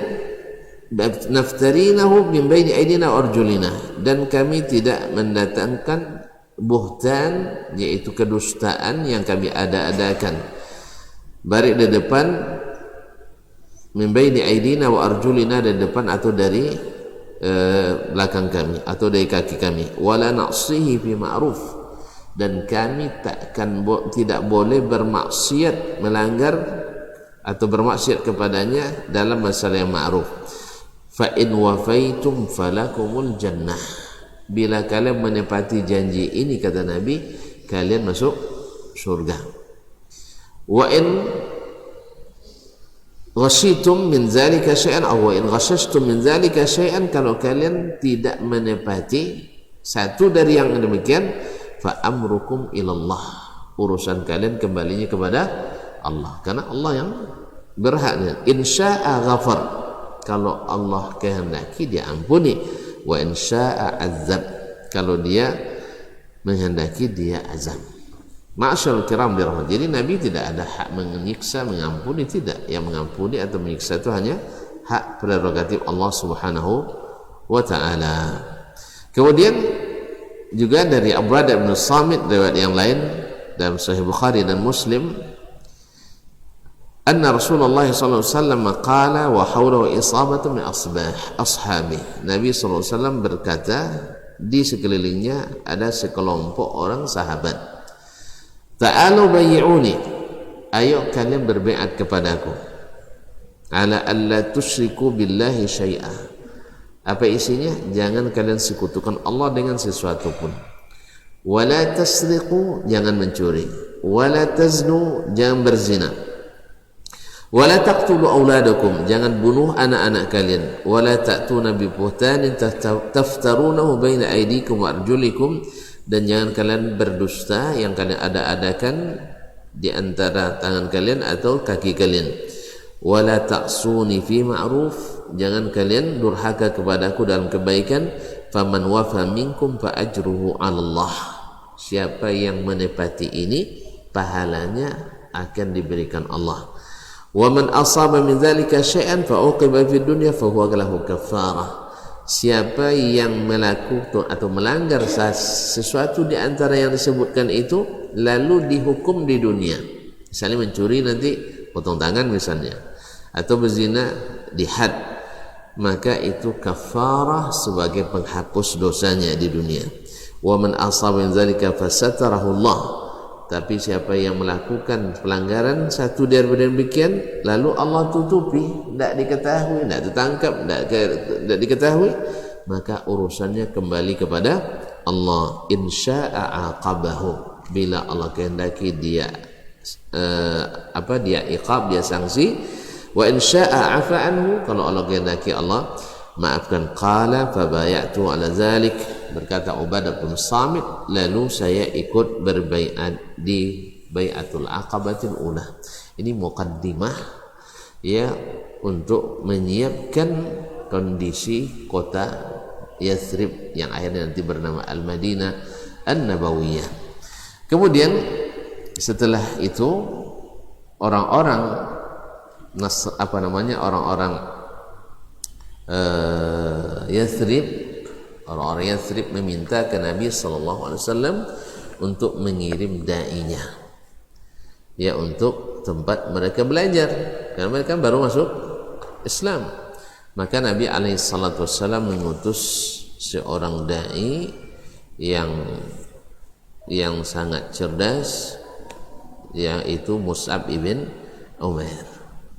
naftarinahu min baini aydina wa arjulina, dan kami tidak mendatangkan buhtan, yaitu kedustaan yang kami ada-adakan baik di depan, min baini aydina wa arjulina, dari depan atau dari belakang kami atau dari kaki kami. Wala na'sihi fi ma'ruf, dan kami tidak boleh bermaksiat, melanggar atau bermaksiat kepadanya dalam masalah yang ma'ruf. Fa in wafaitum falakumul jannah, bila kalian menepati janji ini, kata Nabi, kalian masuk surga. Wa in ghasyitum min zalika syai'an aw in ghashashtum min zalika syai'an, kalau kalian tidak menepati satu dari yang demikian, fa amrukum ilallah, urusan kalian kembalinya kepada Allah, karena Allah yang berhaknya. Insya'a ghafar, kalau Allah kehendaki dia ampuni. Wa insya'a azab, kalau dia menghendaki dia azab. Ma'asyarul kiram dirahmat. Jadi Nabi tidak ada hak menyiksa, mengampuni, tidak. Yang mengampuni atau menyiksa itu hanya hak prerogatif Allah subhanahu wa ta'ala. Kemudian juga dari Ubadah bin Samit, riwayat yang lain dalam Sahih Bukhari dan Muslim, anna Rasulullah sallallahu alaihi wasallam qala wa hawlahu isabatu min ashabi, Nabi sallallahu alaihi wasallam berkata, di sekelilingnya ada sekelompok orang sahabat, ta'alu bayyi'uni, ayo kalian berbaiat kepadaku, ala alla tusyriku billahi syai'a, apa isinya? Jangan kalian sekutukan Allah dengan sesuatu pun. Wala tasriqu, jangan mencuri. Wala taznu, jangan berzina. Wala taqtulu auladakum, jangan bunuh anak-anak kalian. Wala ta'tuna bi buhtanin taftarunahu baina aydikum wa arjulikum, dan jangan kalian berdusta yang kalian ada-adakan di antara tangan kalian atau kaki kalian. Wala ta'suni fi ma'ruf, jangan kalian durhaka kepadaku dalam kebaikan. Faman wafa minkum fa ajruhu 'ala Allah, siapa yang menepati ini pahalanya akan diberikan Allah. Wa man asaba min dzalika syai'an fa uqiba fid dunya fa huwa lahu kafarah, siapa yang melakukan atau melanggar sesuatu di antara yang disebutkan itu lalu dihukum di dunia, misalnya mencuri nanti potong tangan misalnya, atau berzina dihad, maka itu kafarah sebagai penghapus dosanya di dunia. Wa man asaba min dzalika fasatarahu Allah, tapi siapa yang melakukan pelanggaran satu dari demikian lalu Allah tutupi, tidak diketahui, tidak tertangkap, tidak diketahui, maka urusannya kembali kepada Allah. Insya'a aqabahu, bila Allah kehendaki dia dia iqab, dia sanksi. Wa in syaa'a 'afa anhu, kalau Allah kehendaki Allah maafkan. Qala fa bay'atu ala zalik, berkata Ubadah bin Samit, lalu saya ikut berbaiat di bai'atul aqabatil ula. Ini muqaddimah ya untuk menyiapkan kondisi kota Yathrib yang akhirnya nanti bernama Al-Madinah An-Nabawiyah. Kemudian setelah itu orang-orang Yathrib, orang-orang Yathrib meminta ke Nabi SAW untuk mengirim da'inya, ya, untuk tempat mereka belajar, karena mereka baru masuk Islam. Maka Nabi SAW mengutus seorang da'i yang sangat cerdas, yaitu Mus'ab bin Umair.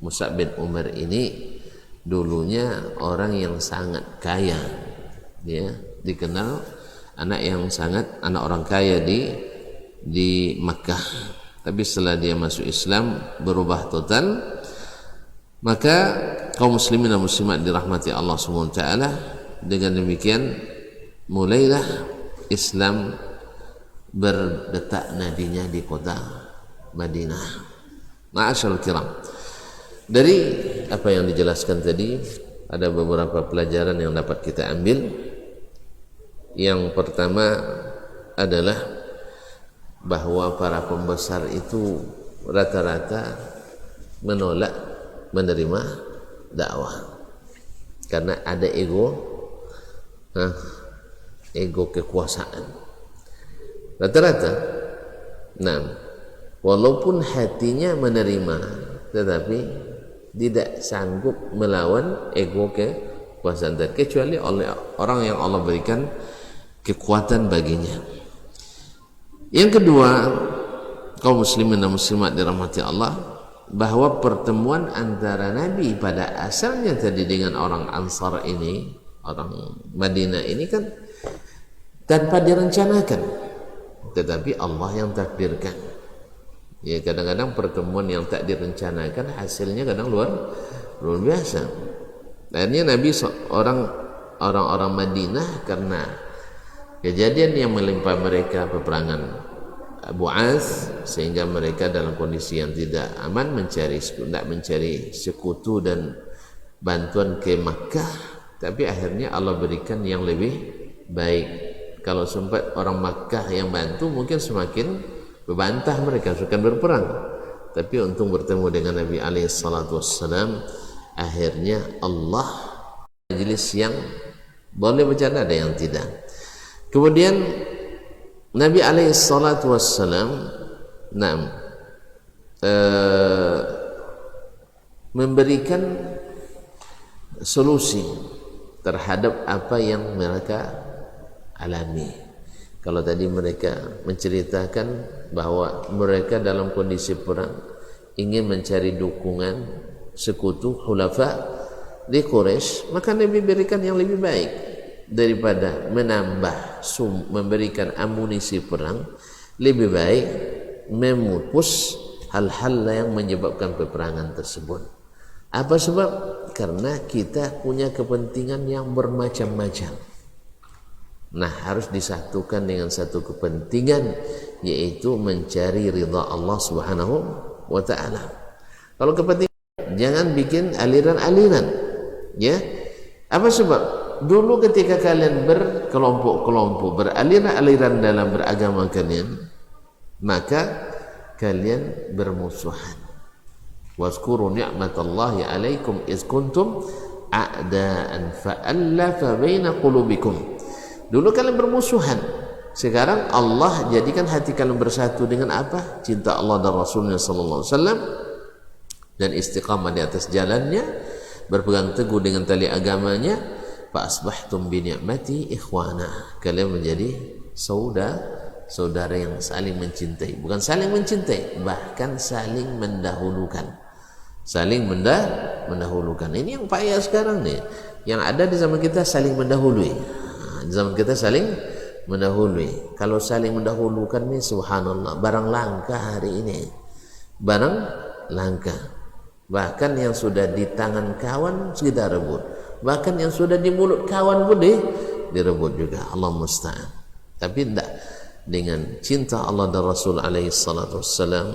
Mus'ab bin Umair ini dulunya orang yang sangat kaya, ya, dikenal anak orang kaya di Makkah. Tapi setelah dia masuk Islam berubah total. Maka kaum muslimin dan muslimat dirahmati Allah SWT, dengan demikian mulailah Islam berdetak nadinya di kota Madinah. Ma'asyarul kiram, dari apa yang dijelaskan tadi ada beberapa pelajaran yang dapat kita ambil. Yang pertama adalah bahwa para pembesar itu rata-rata menolak menerima dakwah karena ada ego kekuasaan rata-rata. Nah, walaupun hatinya menerima, tetapi tidak sanggup melawan ego kekuasaan tadi, kecuali oleh orang yang Allah berikan kekuatan baginya. Yang kedua, kaum muslimin dan muslimat dirahmati Allah, bahwa pertemuan antara Nabi pada asalnya tadi dengan orang Ansar ini, orang Madinah ini kan tanpa direncanakan, tetapi Allah yang takdirkan. Ya, kadang-kadang pertemuan yang tak direncanakan hasilnya kadang luar biasa. Akhirnya Nabi orang-orang Madinah, karena kejadian yang menimpa mereka peperangan Bu'az, sehingga mereka dalam kondisi yang tidak aman, tidak mencari sekutu dan bantuan ke Makkah. Tapi akhirnya Allah berikan yang lebih baik. Kalau sempat orang Makkah yang bantu, mungkin semakin membantah mereka akan berperang. Tapi untung bertemu dengan Nabi SAW, akhirnya Allah majelis yang boleh bercanda, ada yang tidak. Kemudian Nabi SAW memberikan solusi terhadap apa yang mereka alami. Kalau tadi mereka menceritakan bahwa mereka dalam kondisi perang ingin mencari dukungan sekutu khulafa di Quraisy, maka Nabi berikan yang lebih baik daripada memberikan amunisi perang. Lebih baik memutus hal-hal yang menyebabkan peperangan tersebut. Apa sebab? Karena kita punya kepentingan yang bermacam-macam. Nah, harus disatukan dengan satu kepentingan, yaitu mencari ridha Allah Subhanahu wa ta'ala. Kalau kepentingan, jangan bikin aliran-aliran, ya. Apa sebab? Dulu ketika kalian berkelompok-kelompok, beraliran-aliran dalam beragama kalian, maka kalian bermusuhan. Wazkuru ni'matallahi alaikum iz kuntum a'daan fa'allafa baina qulubikum. Dulu kalian bermusuhan, sekarang Allah jadikan hati kalian bersatu dengan apa? Cinta Allah dan Rasulnya sallallahu alaihi wasallam, dan istiqamah di atas jalannya, berpegang teguh dengan tali agamanya. Fa asbahtum bi ni'mati ikhwana, kalian menjadi saudara yang saling mencintai. Bukan saling mencintai, bahkan saling mendahulukan. Saling mendahulukan. Ini yang payah sekarang nih. Yang ada di zaman kita saling mendahului. Di zaman kita saling mendahului. Kalau saling mendahulukan ini subhanallah, barang langka hari ini, barang langka. Bahkan yang sudah di tangan kawan kita rebut, bahkan yang sudah di mulut kawan pun direbut juga. Allah musta'an. Tapi tidak, dengan cinta Allah dan Rasul alaihi salatu wassalam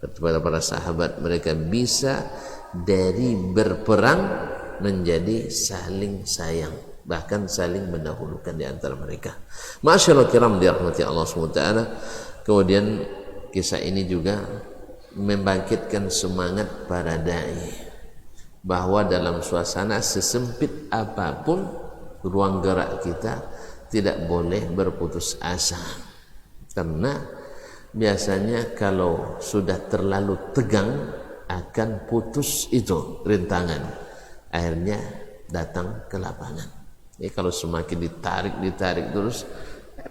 kepada para sahabat, mereka bisa dari berperang menjadi saling sayang, bahkan saling mendahulukan di antara mereka. Ma'asyiral kiram dirahmati Allah SWT. Kemudian kisah ini juga membangkitkan semangat para dai, bahwa dalam suasana sesempit apapun ruang gerak kita tidak boleh berputus asa. Karena biasanya kalau sudah terlalu tegang akan putus itu rintangan, akhirnya datang ke lapangan. Kalau semakin ditarik terus,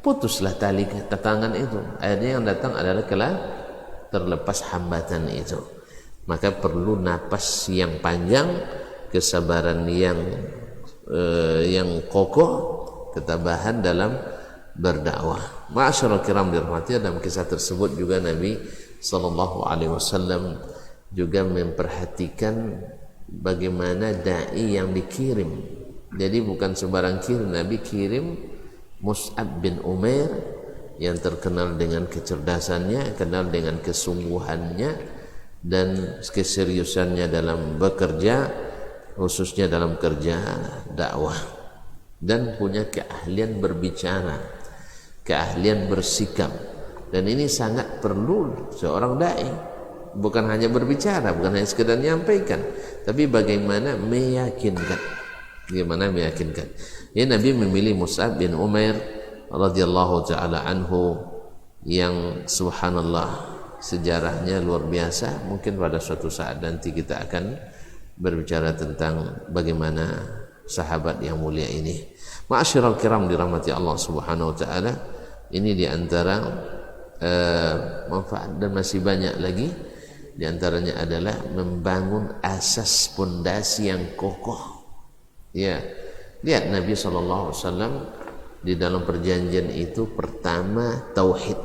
putuslah tali tangan itu, akhirnya yang datang adalah terlepas hambatan itu. Maka perlu napas yang panjang, kesabaran yang kokoh, ketabahan dalam berdakwah. Ma'asyiral kiram dirahmati, dalam kisah tersebut juga Nabi sallallahu alaihi wasallam juga memperhatikan bagaimana dai yang dikirim. Jadi bukan sembarang kirim, Nabi kirim Mus'ab bin Umair yang terkenal dengan kecerdasannya, kenal dengan kesungguhannya dan keseriusannya dalam bekerja, khususnya dalam kerja dakwah, dan punya keahlian berbicara, keahlian bersikap. Dan ini sangat perlu seorang dai, bukan hanya berbicara, bukan hanya sekedar menyampaikan, tapi bagaimana meyakinkan. Ya, Nabi memilih Mus'ab bin Umair radhiyallahu ta'ala anhu yang subhanallah sejarahnya luar biasa. Mungkin pada suatu saat nanti kita akan berbicara tentang bagaimana sahabat yang mulia ini. Ma'asyiral kiram dirahmati Allah Subhanahu wa taala, ini diantara manfaat, dan masih banyak lagi. Di antaranya adalah membangun asas pondasi yang kokoh. Ya, lihat Nabi sallallahu alaihi wasallam di dalam perjanjian itu pertama tauhid,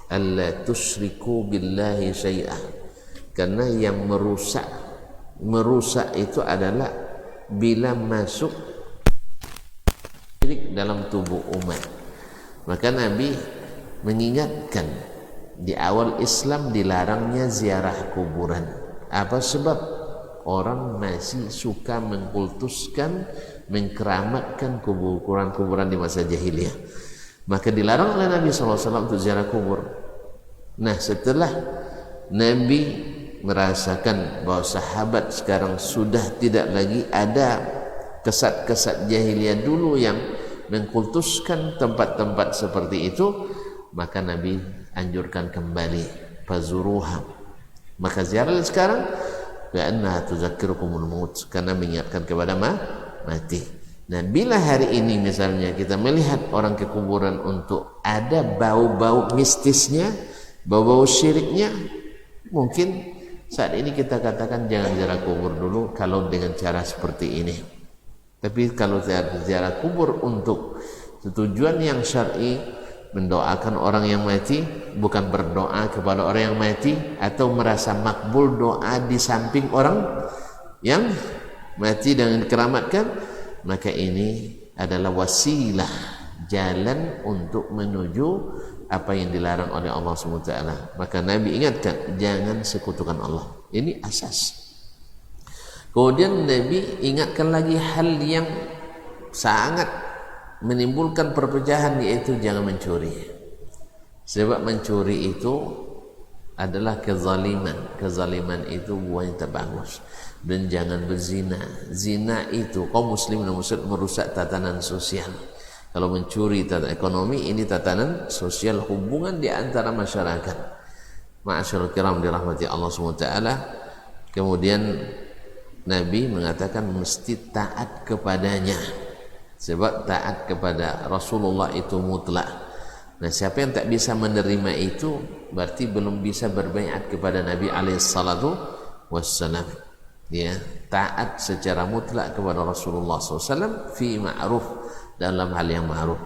alla tusyriku billahi syai'ah. Karena yang merusak itu adalah bila masuk syirik dalam tubuh umat. Maka Nabi mengingatkan di awal Islam dilarangnya ziarah kuburan. Apa sebab? Orang masih suka mengkultuskan, mengkeramatkan kuburan-kuburan di masa jahiliyah. Maka dilarang oleh Nabi SAW untuk ziarah kubur. Nah, setelah Nabi merasakan bahwa sahabat sekarang sudah tidak lagi ada kesat-kesat jahiliyah dulu yang mengkultuskan tempat-tempat seperti itu, maka Nabi anjurkan kembali fazuruha. Maka ziarah sekarang karena tuzakkirukumul maut, karena mengingatkan kepada mati. Nah, bila hari ini misalnya kita melihat orang ke kuburan untuk ada bau-bau mistisnya, bau-bau syiriknya, mungkin saat ini kita katakan jangan ziarah kubur dulu kalau dengan cara seperti ini. Tapi kalau ziarah kubur untuk tujuan yang syar'i, mendoakan orang yang mati, bukan berdoa kepada orang yang mati atau merasa makbul doa di samping orang yang mati dan dikeramatkan, maka ini adalah wasilah, jalan untuk menuju apa yang dilarang oleh Allah SWT. Maka Nabi ingatkan, jangan sekutukan Allah. Ini asas. Kemudian Nabi ingatkan lagi hal yang sangat menimbulkan perpecahan, yaitu jangan mencuri. Sebab mencuri itu adalah kezaliman. Kezaliman itu buahnya tak bagus. Dan jangan berzina. Zina itu kaum muslimin dan muslimat merusak tatanan sosial. Kalau mencuri tatanan ekonomi, ini tatanan sosial, hubungan di antara masyarakat. Ma'asyiral kiram dirahmati Allah SWT. Kemudian Nabi mengatakan mesti taat kepadanya. Sebab taat kepada Rasulullah itu mutlak. Nah, siapa yang tak bisa menerima itu berarti belum bisa berbaiat kepada Nabi alaihissalatu wassalam. Ya, taat secara mutlak kepada Rasulullah SAW fi ma'ruf, dalam hal yang ma'ruf.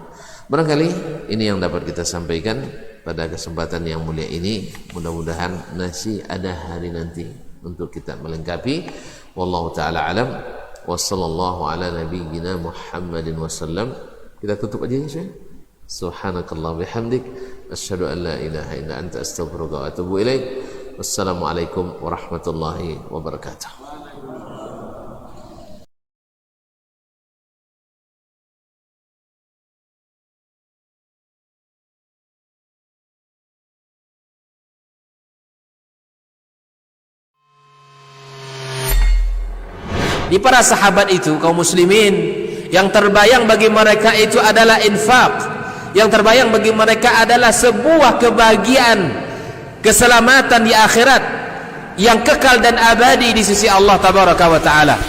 Barangkali ini yang dapat kita sampaikan pada kesempatan yang mulia ini. Mudah-mudahan masih ada hari nanti untuk kita melengkapi. Wallahu taala alam. Wassallallahu ala nabiyyina Muhammadin wasallam. Kita tutup aja ya, Syekh. Subhanakallah bihamdik asyhadu an la ilaha illa anta astaghfiruka wa atubu ilaik. Wassalamualaikum warahmatullahi wabarakatuh. Di para sahabat itu, kaum muslimin, yang terbayang bagi mereka itu adalah infak, yang terbayang bagi mereka adalah sebuah kebahagiaan, keselamatan di akhirat yang kekal dan abadi di sisi Allah tabaraka wa taala.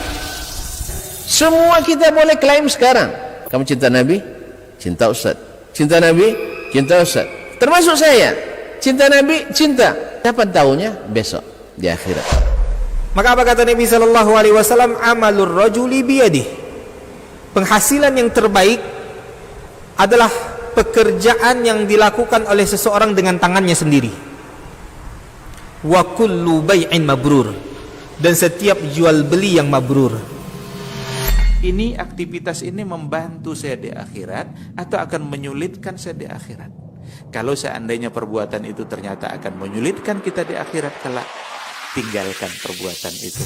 Semua kita boleh klaim sekarang. Kamu cinta Nabi? Cinta Ustaz. Cinta Nabi? Cinta Ustaz. Termasuk saya. Cinta Nabi? Cinta. Kapan tahunya? Besok di akhirat. Maka apa kata Nabi sallallahu alaihi wasallam? Amalur rajuli biyadih. Penghasilan yang terbaik adalah pekerjaan yang dilakukan oleh seseorang dengan tangannya sendiri. Wa kullu bai'in mabrur. Dan setiap jual beli yang mabrur. Ini aktivitas ini membantu saya di akhirat atau akan menyulitkan saya di akhirat. Kalau seandainya perbuatan itu ternyata akan menyulitkan kita di akhirat kelak, tinggalkan perbuatan itu.